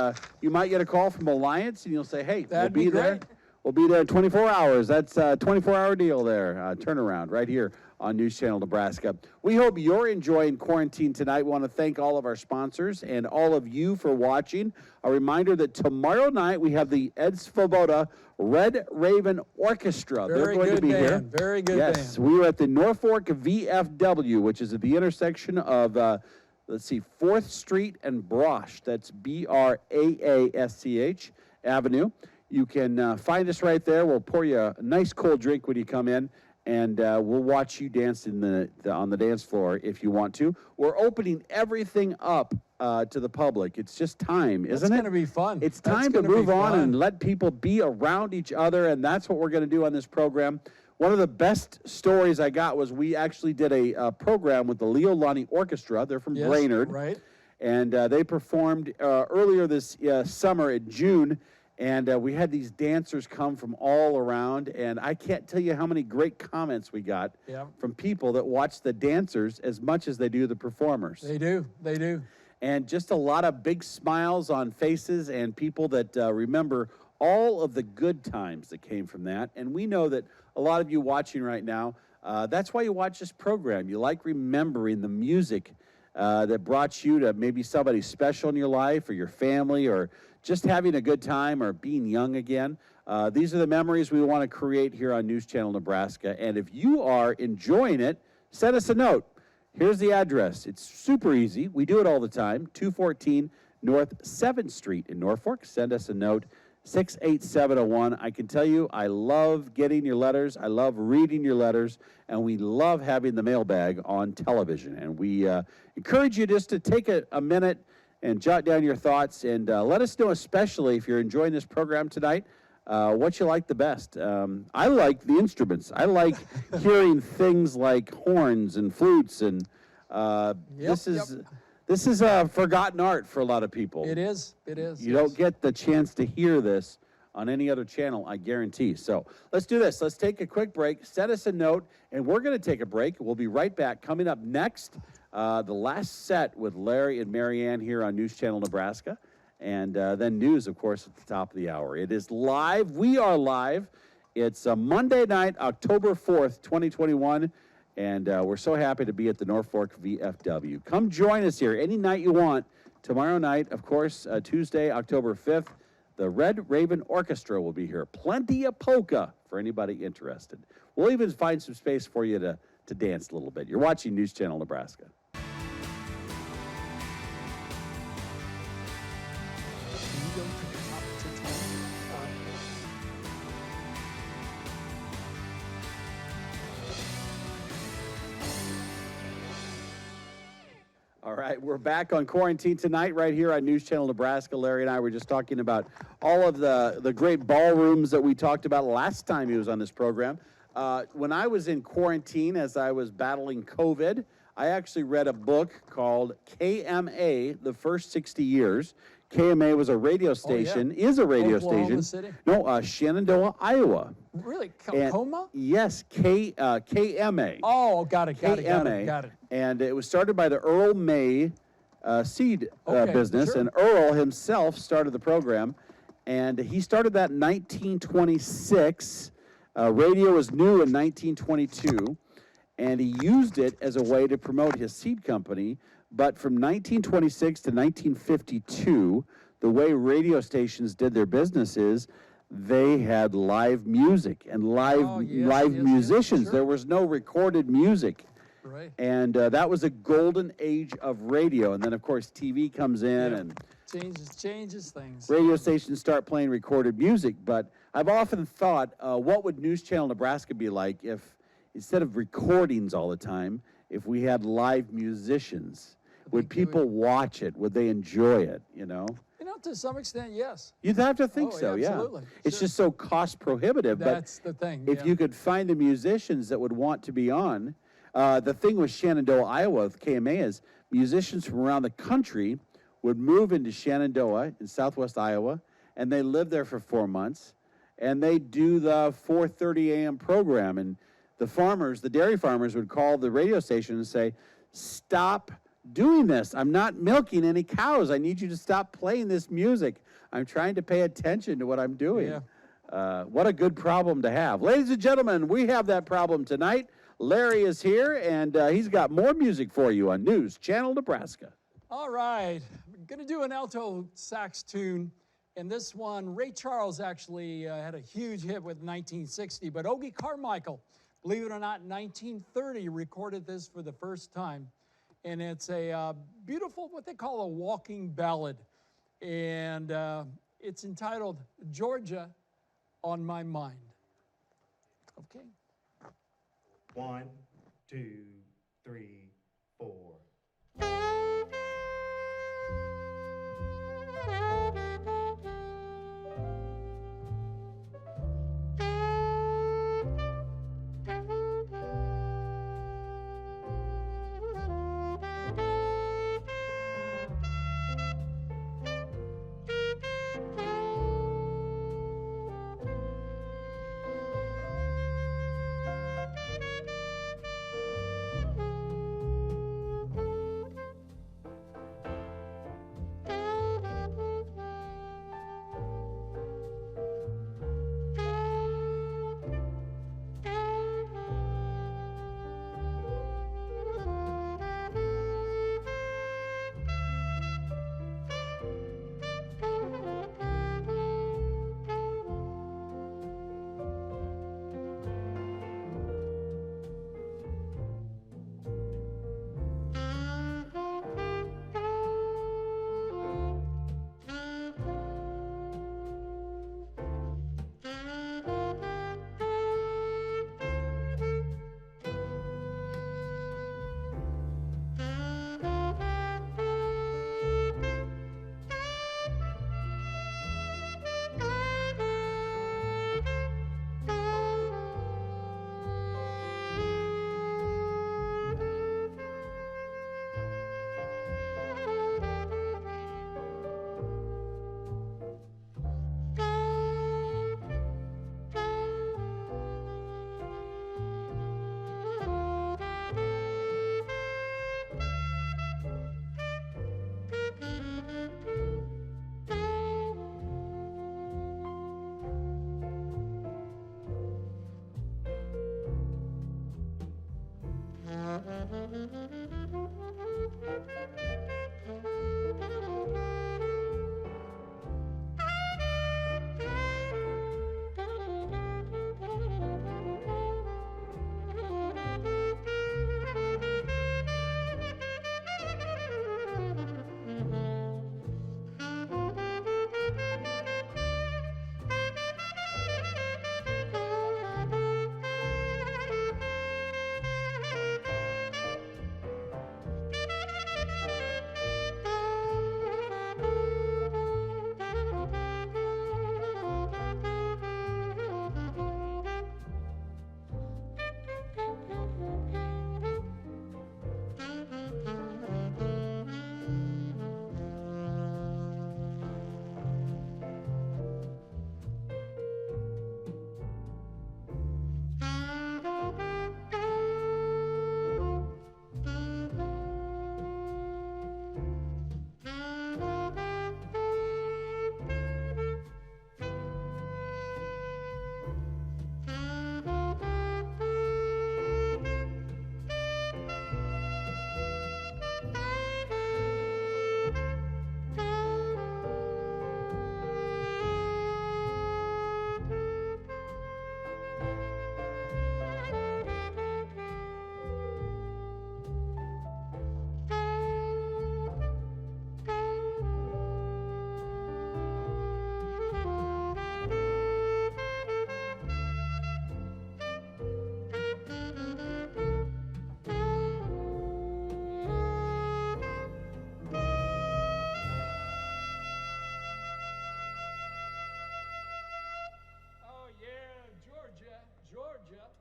you might get a call from Alliance, and you'll say, hey, That'd we'll be there. great. We'll be there 24 hours. That's a 24-hour deal there, turnaround right here on News Channel Nebraska. We hope you're enjoying quarantine tonight. We want to thank all of our sponsors and all of you for watching. A reminder that tomorrow night we have the Ed Svoboda Red Raven Orchestra. Very They're going good to be band. here. Very good Yes, band. we are at the Norfolk VFW, which is at the intersection of, let's see, 4th Street and Brosh. That's Braasch Avenue. You can find us right there. We'll pour you a nice cold drink when you come in, and we'll watch you dance in on the dance floor if you want to. We're opening everything up to the public. It's just time, isn't it? It's going to be fun. It's That's time to gonna be move on fun. and let people be around each other, and that's what we're going to do on this program. One of the best stories I got was we actually did a program with the Leo Lonnie Orchestra. They're from Yes, Brainerd. right. And they performed earlier this summer in June, and we had these dancers come from all around, and I can't tell you how many great comments we got from people that watch the dancers as much as they do the performers. They do. They do. And just a lot of big smiles on faces and people that remember all of the good times that came from that. And we know that a lot of you watching right now, that's why you watch this program. You like remembering the music that brought you to maybe somebody special in your life or your family or just having a good time or being young again. These are the memories we want to create here on News Channel Nebraska. And if you are enjoying it, send us a note. Here's the address. It's super easy. We do it all the time. 214 North 7th Street in Norfolk. Send us a note, 68701. I can tell you, I love getting your letters. I love reading your letters. And we love having the mailbag on television. And we encourage you just to take a minute and jot down your thoughts and let us know, especially if you're enjoying this program tonight, what you like the best. I like the instruments. I like hearing things like horns and flutes, and this is a forgotten art for a lot of people. It is. It is. You don't get the chance to hear this on any other channel, I guarantee. So let's do this. Let's take a quick break. Send us a note, and we're going to take a break. We'll be right back. Coming up next, the last set with Larry and MarryAnn here on News Channel Nebraska, and then news, of course, at the top of the hour. It is live. We are live. It's Monday night, October 4th, 2021, and we're so happy to be at the Norfolk VFW. Come join us here any night you want. Tomorrow night, of course, Tuesday, October 5th, the Red Raven Orchestra will be here. Plenty of polka for anybody interested. We'll even find some space for you to dance a little bit. You're watching News Channel Nebraska. All right, we're back on quarantine tonight right here on News Channel Nebraska. Larry and I were just talking about all of the great ballrooms that we talked about last time he was on this program. When I was in quarantine, as I was battling COVID, I actually read a book called KMA, The First 60 Years. KMA was a radio station, is a radio Oklahoma station. City? No, Shenandoah, Iowa. Really? And- Coma? Yes, KMA. Oh, got it. KMA. And it was started by the Earl May seed Okay, business, sure. and Earl himself started the program, and he started that in 1926. Radio was new in 1922, and he used it as a way to promote his seed company. But from 1926 to 1952, the way radio stations did their business is they had live music and live musicians. sure. There was no recorded music. Right. And that was a golden age of radio. And then, of course, TV comes in and Changes things. radio stations start playing recorded music. But I've often thought, what would News Channel Nebraska be like if, instead of recordings all the time, if we had live musicians? Would people watch it? Would they enjoy it, you know? You know, to some extent, yes. You'd have to think Oh, so, yeah, yeah. absolutely. It's Sure. just so cost prohibitive. That's the thing. But if you could find the musicians that would want to be on, The thing with Shenandoah, Iowa, with KMA is musicians from around the country would move into Shenandoah in southwest Iowa, and they live there for 4 months, and they do the 4:30 a.m. program. And the farmers, the dairy farmers, would call the radio station and say, "Stop doing this. I'm not milking any cows. I need you to stop playing this music. I'm trying to pay attention to what I'm doing." Yeah. What a good problem to have. Ladies and gentlemen, we have that problem tonight. Larry is here, and he's got more music for you on News Channel Nebraska. All right, I'm going to do an alto sax tune. And this one, Ray Charles actually had a huge hit with 1960, but Ogie Carmichael, believe it or not, in 1930 recorded this for the first time. And it's a beautiful, what they call a walking ballad. And it's entitled Georgia on My Mind. Okay. 1, 2, 3, 4.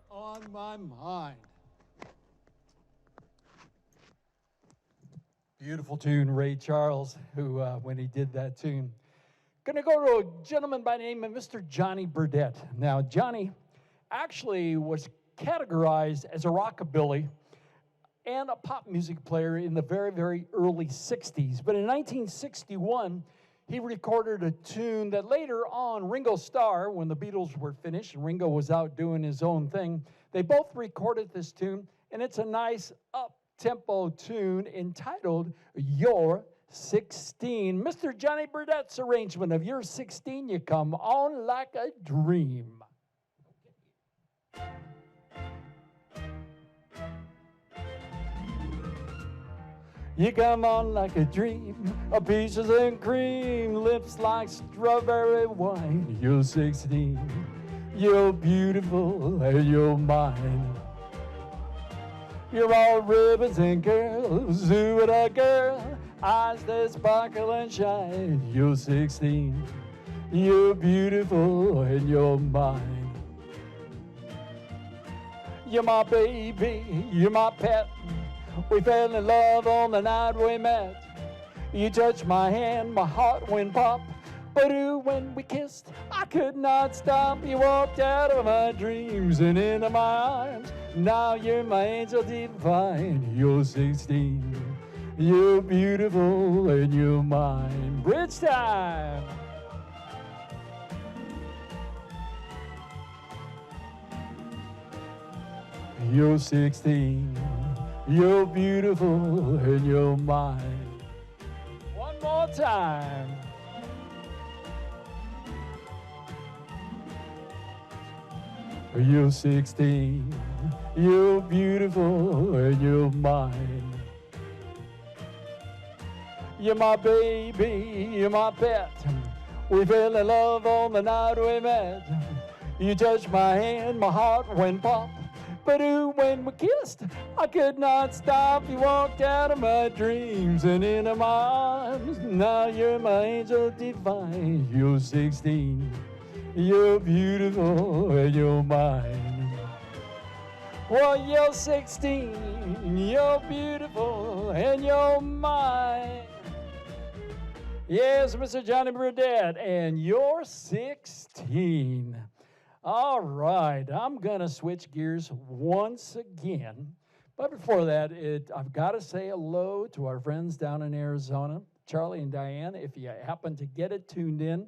On my mind. Beautiful tune, Ray Charles, who, when he did that tune. Gonna go to a gentleman by the name of Mr. Johnny Burdette. Now, Johnny actually was categorized as a rockabilly and a pop music player in the very, very early 60s. But in 1961, he recorded a tune that later on Ringo Starr, when the Beatles were finished and Ringo was out doing his own thing, they both recorded this tune, and it's a nice up-tempo tune entitled You're 16. Mr. Johnny Burdette's arrangement of You're 16, You Come On Like a Dream. You come on like a dream, a peaches and cream, lips like strawberry wine. You're 16, you're beautiful and you're mine. You're all ribbons and curls, who would a girl, eyes that sparkle and shine. You're 16, you're beautiful and you're mine. You're my baby, you're my pet. We fell in love on the night we met. You touched my hand, my heart went pop. But when we kissed, I could not stop. You walked out of my dreams and into my arms. Now you're my angel divine. You're 16. You're beautiful and you're mine. Bridge time. You're 16. You're beautiful and you're mine. One more time. You're 16. You're beautiful and you're mine. You're my baby, you're my pet. We fell in love on the night we met. You touched my hand, my heart went pop. But when we kissed, I could not stop. You walked out of my dreams and into my arms. Now you're my angel divine. You're 16. You're beautiful and you're mine. Well, you're 16. You're beautiful and you're mine. Yes, Mr. Johnny Burdette, and you're 16. All right, I'm going to switch gears once again. But before that, I've got to say hello to our friends down in Arizona, Charlie and Diane. If you happen to get it tuned in,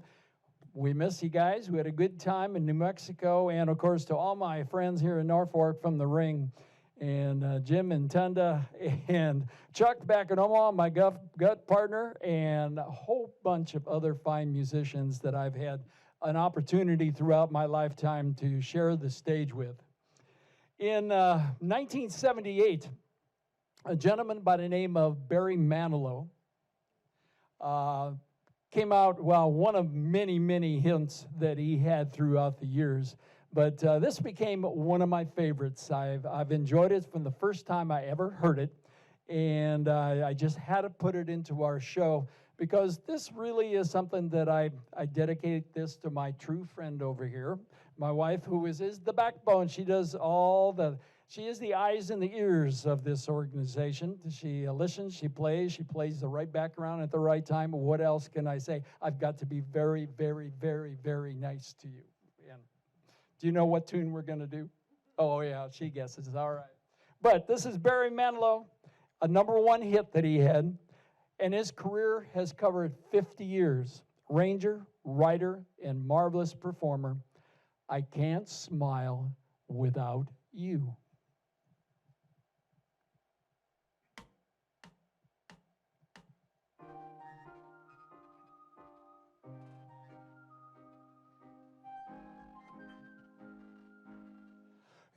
we miss you guys. We had a good time in New Mexico. And, of course, to all my friends here in Norfolk from the ring, and Jim and Tunda and Chuck back in Omaha, my gut partner, and a whole bunch of other fine musicians that I've had an opportunity throughout my lifetime to share the stage with. In 1978, a gentleman by the name of Barry Manilow came out, well, one of many, many hits that he had throughout the years. But this became one of my favorites. I've enjoyed it from the first time I ever heard it, and I just had to put it into our show because this really is something that I dedicate this to my true friend over here, my wife, who is the backbone. She does she is the eyes and the ears of this organization. She listens, she plays the right background at the right time. What else can I say? I've got to be very, very, very, very nice to you. And do you know what tune we're going to do? Oh, yeah, she guesses. All right. But this is Barry Manilow, a #1 hit that he had. And his career has covered 50 years. Ranger, writer, and marvelous performer. I can't smile without you.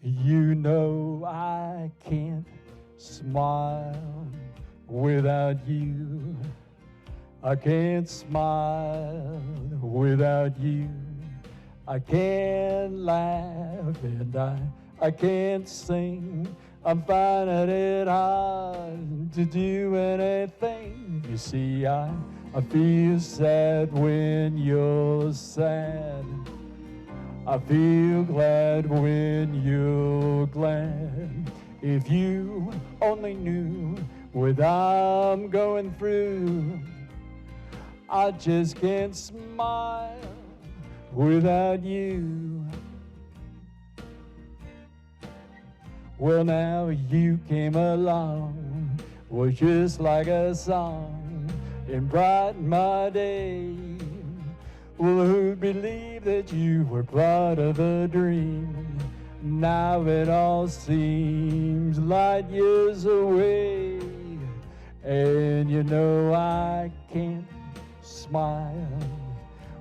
You know I can't smile without you. I can't smile without you. I can't laugh and I can't sing. I'm finding it hard to do anything. You see, I feel sad when you're sad. I feel glad when you're glad. If you only knew with I'm going through. I just can't smile without you. Well, now you came along, was just like a song, and brightened my day. Well, who'd believe that you were part of a dream? Now it all seems light years away, and you know I can't smile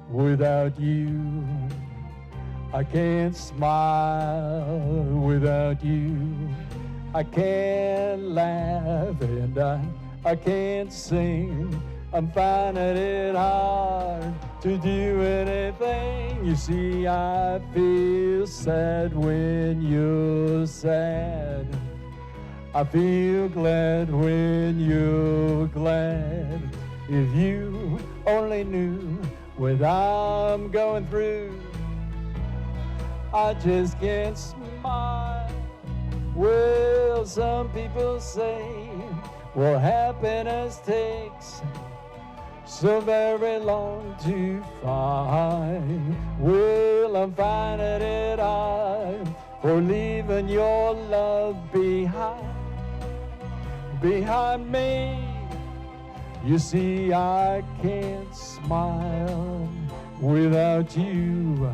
without you. I can't smile without you. I can't laugh and I can't sing. I'm finding it hard to do anything. You see, I feel sad when you're sad. I feel glad when you're glad. If you only knew what I'm going through, I just can't smile. Well, some people say, well, happiness takes so very long to find. Well, I'm finding it hard for leaving your love behind me. You see, I can't smile without you.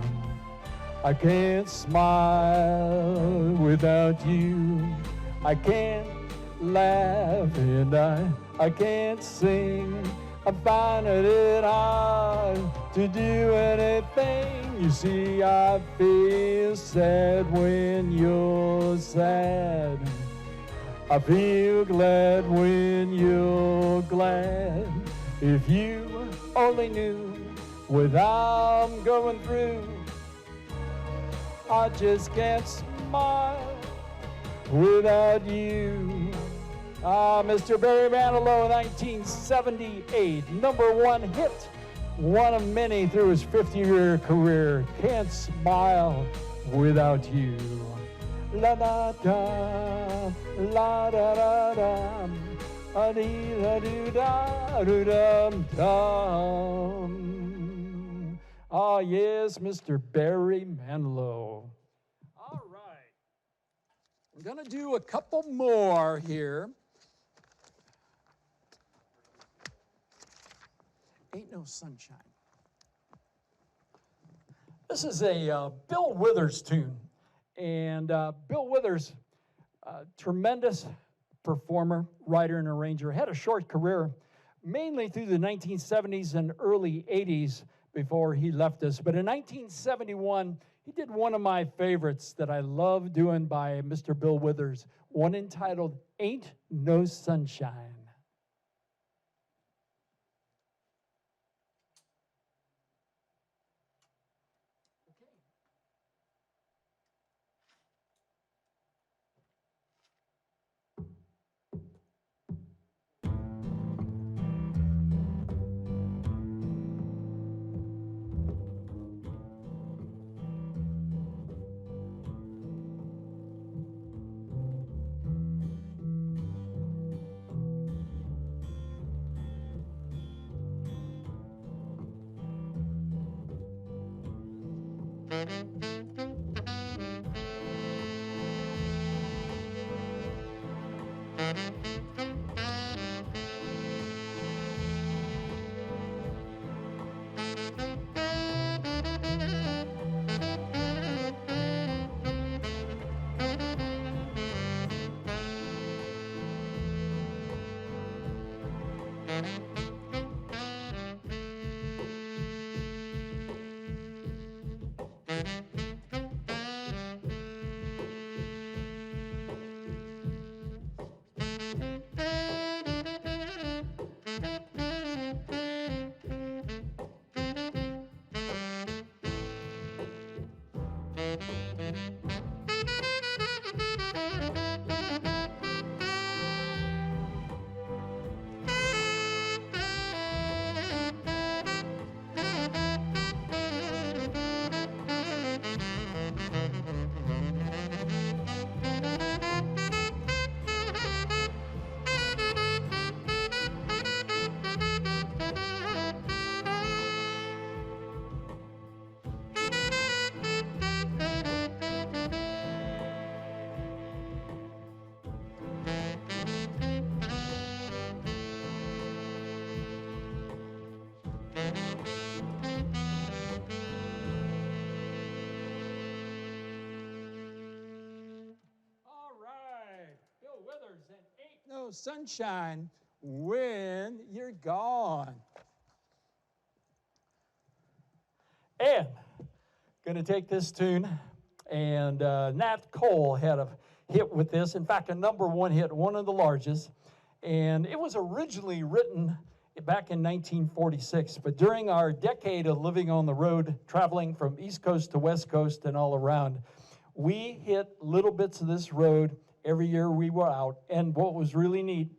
I can't smile without you. I can't laugh and I can't sing. I'm finding it hard to do anything. You see, I feel sad when you're sad. I feel glad when you're glad. If you only knew what I'm going through, I just can't smile without you. Mr. Barry Manilow, 1978, #1 hit, one of many through his 50-year career. Can't smile without you. La da da, la da da da, a dee da doo da doo dum dum. Ah, yes, Mr. Barry Manilow. All right. I'm going to do a couple more here. Ain't No Sunshine. This is a Bill Withers tune. And Bill Withers, tremendous performer, writer, and arranger, had a short career, mainly through the 1970s and early 80s before he left us. But in 1971, he did one of my favorites that I love doing by Mr. Bill Withers, one entitled Ain't No Sunshine. no sunshine when you're gone. And going to take this tune, and Nat Cole had a hit with this. In fact, a #1 hit, one of the largest. And it was originally written back in 1946, but during our decade of living on the road, traveling from East Coast to West Coast and all around, we hit little bits of this road every year we were out. And what was really neat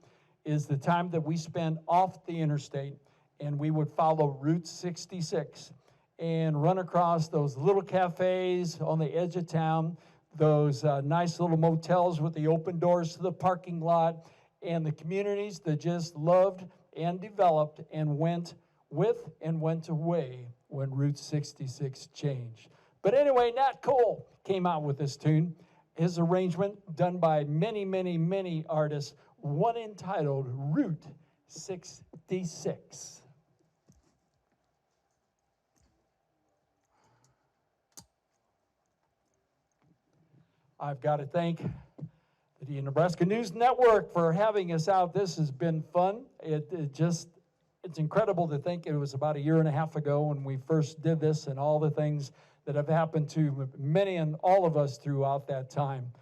is the time that we spent off the interstate, and we would follow Route 66 and run across those little cafes on the edge of town, those nice little motels with the open doors to the parking lot, and the communities that just loved and developed and went with and went away when Route 66 changed. But anyway, Nat Cole came out with this tune. His arrangement done by many, many, many artists, one entitled Route 66. I've got to thank the Nebraska News Network for having us out. This has been fun. It's incredible to think it was about a year and a half ago when we first did this, and all the things that have happened to many and all of us throughout that time.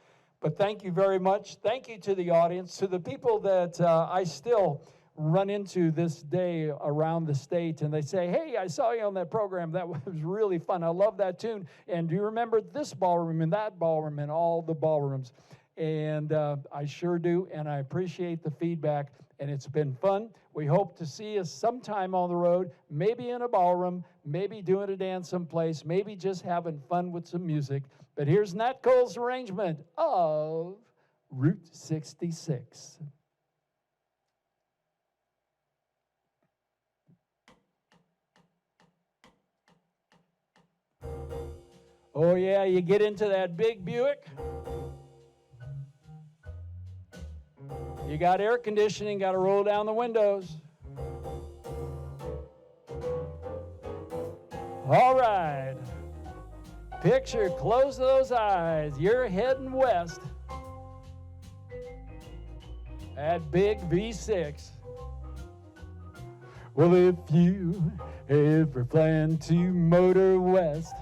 But thank you very much. Thank you to the audience, to the people that I still run into this day around the state, and they say, hey, I saw you on that program. That was really fun. I love that tune. And do you remember this ballroom and that ballroom and all the ballrooms? And I sure do, and I appreciate the feedback, and it's been fun. We hope to see you sometime on the road, maybe in a ballroom, maybe doing a dance someplace, maybe just having fun with some music. But here's Nat Cole's arrangement of Route 66. Oh yeah, you get into that big Buick. You got air conditioning, got to roll down the windows. All right. Picture, close those eyes. You're heading west. That big V6. Well, if you ever plan to motor west,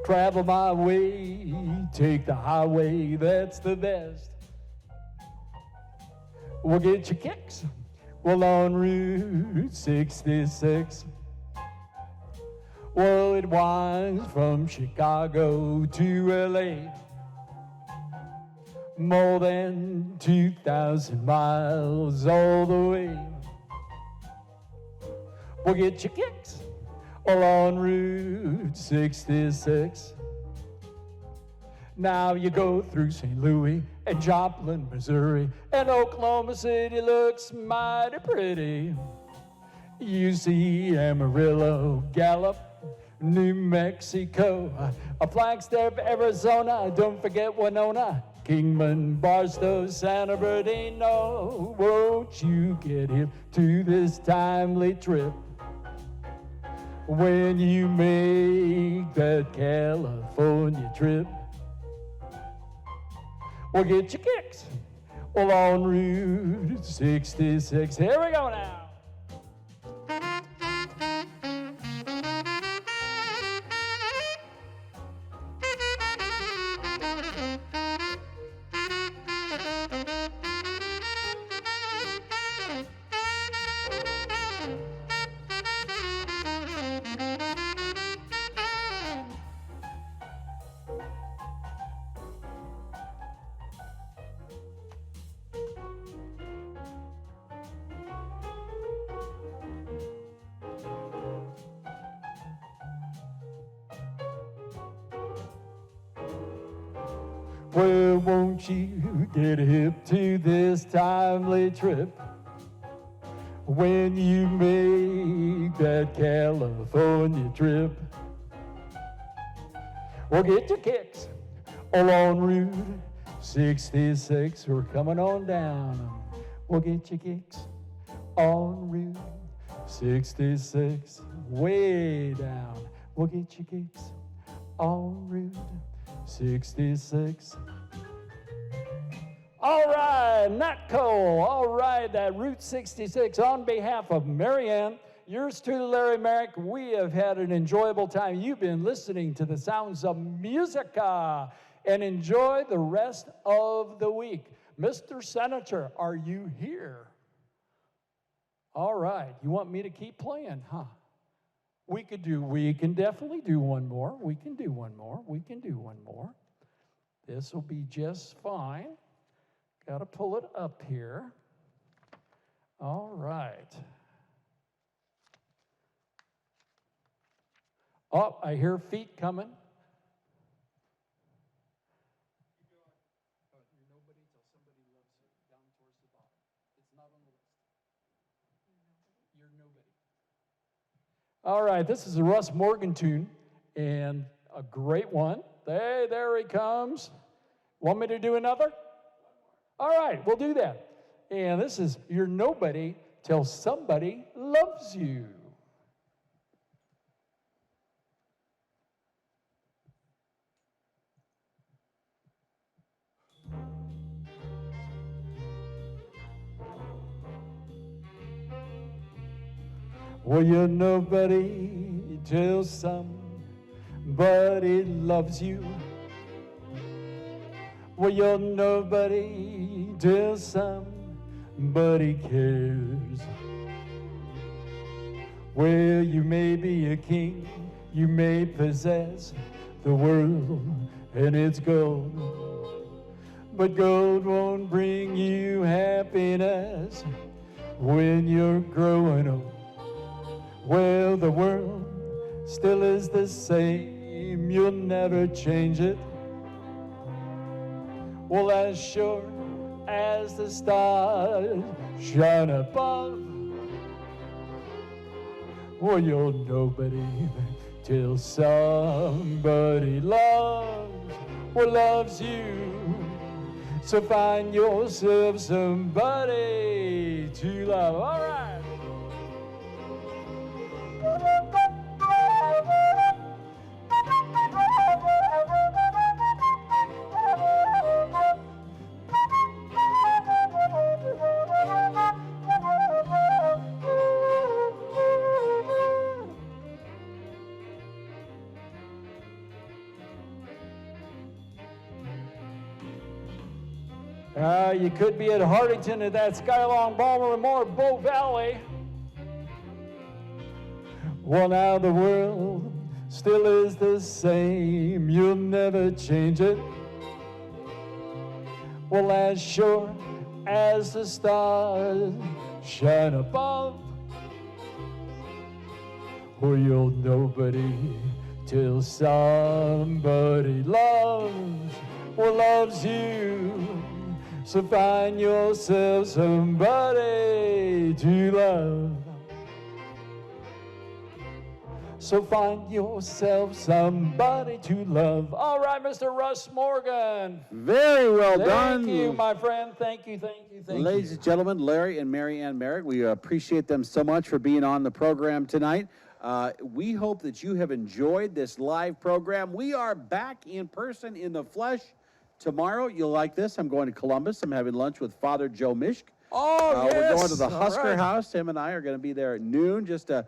travel my way, take the highway, that's the best. We'll get your kicks, well, on Route 66. Well, it winds from Chicago to L.A., more than 2,000 miles all the way. We'll get your kicks, well, on Route 66. Now you go through St. Louis and Joplin, Missouri, and Oklahoma City looks mighty pretty. You see Amarillo, Gallup, New Mexico, Flagstaff, Arizona, don't forget Winona, Kingman, Barstow, San Bernardino. Won't you get hip to this timely trip when you make that California trip? Well, get your kicks, well, on Route 66. Here we go now. Well, won't you get hip to this timely trip when you make that California trip? Well, get your kicks all on Route 66. We're coming on down. We'll get your kicks on Route 66. Way down. We'll get your kicks on Route 66. All right, Natco. All right, that Route 66 on behalf of MarryAnn, yours truly, Larry Marik. We have had an enjoyable time. You've been listening to the sounds of Musica, and enjoy the rest of the week. Mr. Senator, are you here? All right, you want me to keep playing, huh? We can definitely do one more. We can do one more. This will be just fine. Got to pull it up here. All right. Oh, I hear feet coming. All right, this is a Russ Morgan tune, and a great one. Hey, there he comes. Want me to do another? All right, we'll do that. And this is You're Nobody Till Somebody Loves You. Well, you're nobody till somebody loves you. Well, you're nobody till somebody cares. Well, you may be a king, you may possess the world and its gold, but gold won't bring you happiness when you're growing old. Well, the world still is the same, you'll never change it. Well, as sure as the stars shine above, well, you're nobody till somebody loves you. So find yourself somebody to love. All right. You could be at Hardington at that Skylong Balmer Moore Bow Valley. Well, now the world still is the same, you'll never change it. Well, as sure as the stars shine above, well, you're nobody till somebody loves you. So find yourself somebody to love. So find yourself somebody to love. All right, Mr. Russ Morgan. Very well done. Thank you, my friend. Thank you. Ladies and gentlemen, Larry and MarryAnn Marik, we appreciate them so much for being on the program tonight. We hope that you have enjoyed this live program. We are back in person in the flesh tomorrow. You'll like this. I'm going to Columbus. I'm having lunch with Father Joe Mishk. Oh, yes. We're going to the Husker right. House. Him and I are going to be there at noon just to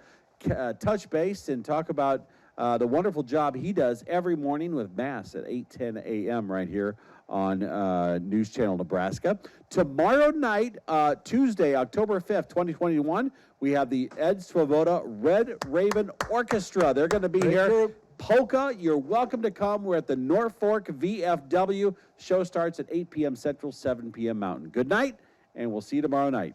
touch base and talk about the wonderful job he does every morning with Mass at 8:10 a.m. right here on News Channel Nebraska. Tomorrow night, Tuesday, October 5th, 2021, we have the Ed Svoboda Red Raven Orchestra. They're going to be here. Group. Polka, you're welcome to come. We're at the Norfolk VFW. Show starts at 8 p.m. Central, 7 p.m. Mountain. Good night, and we'll see you tomorrow night.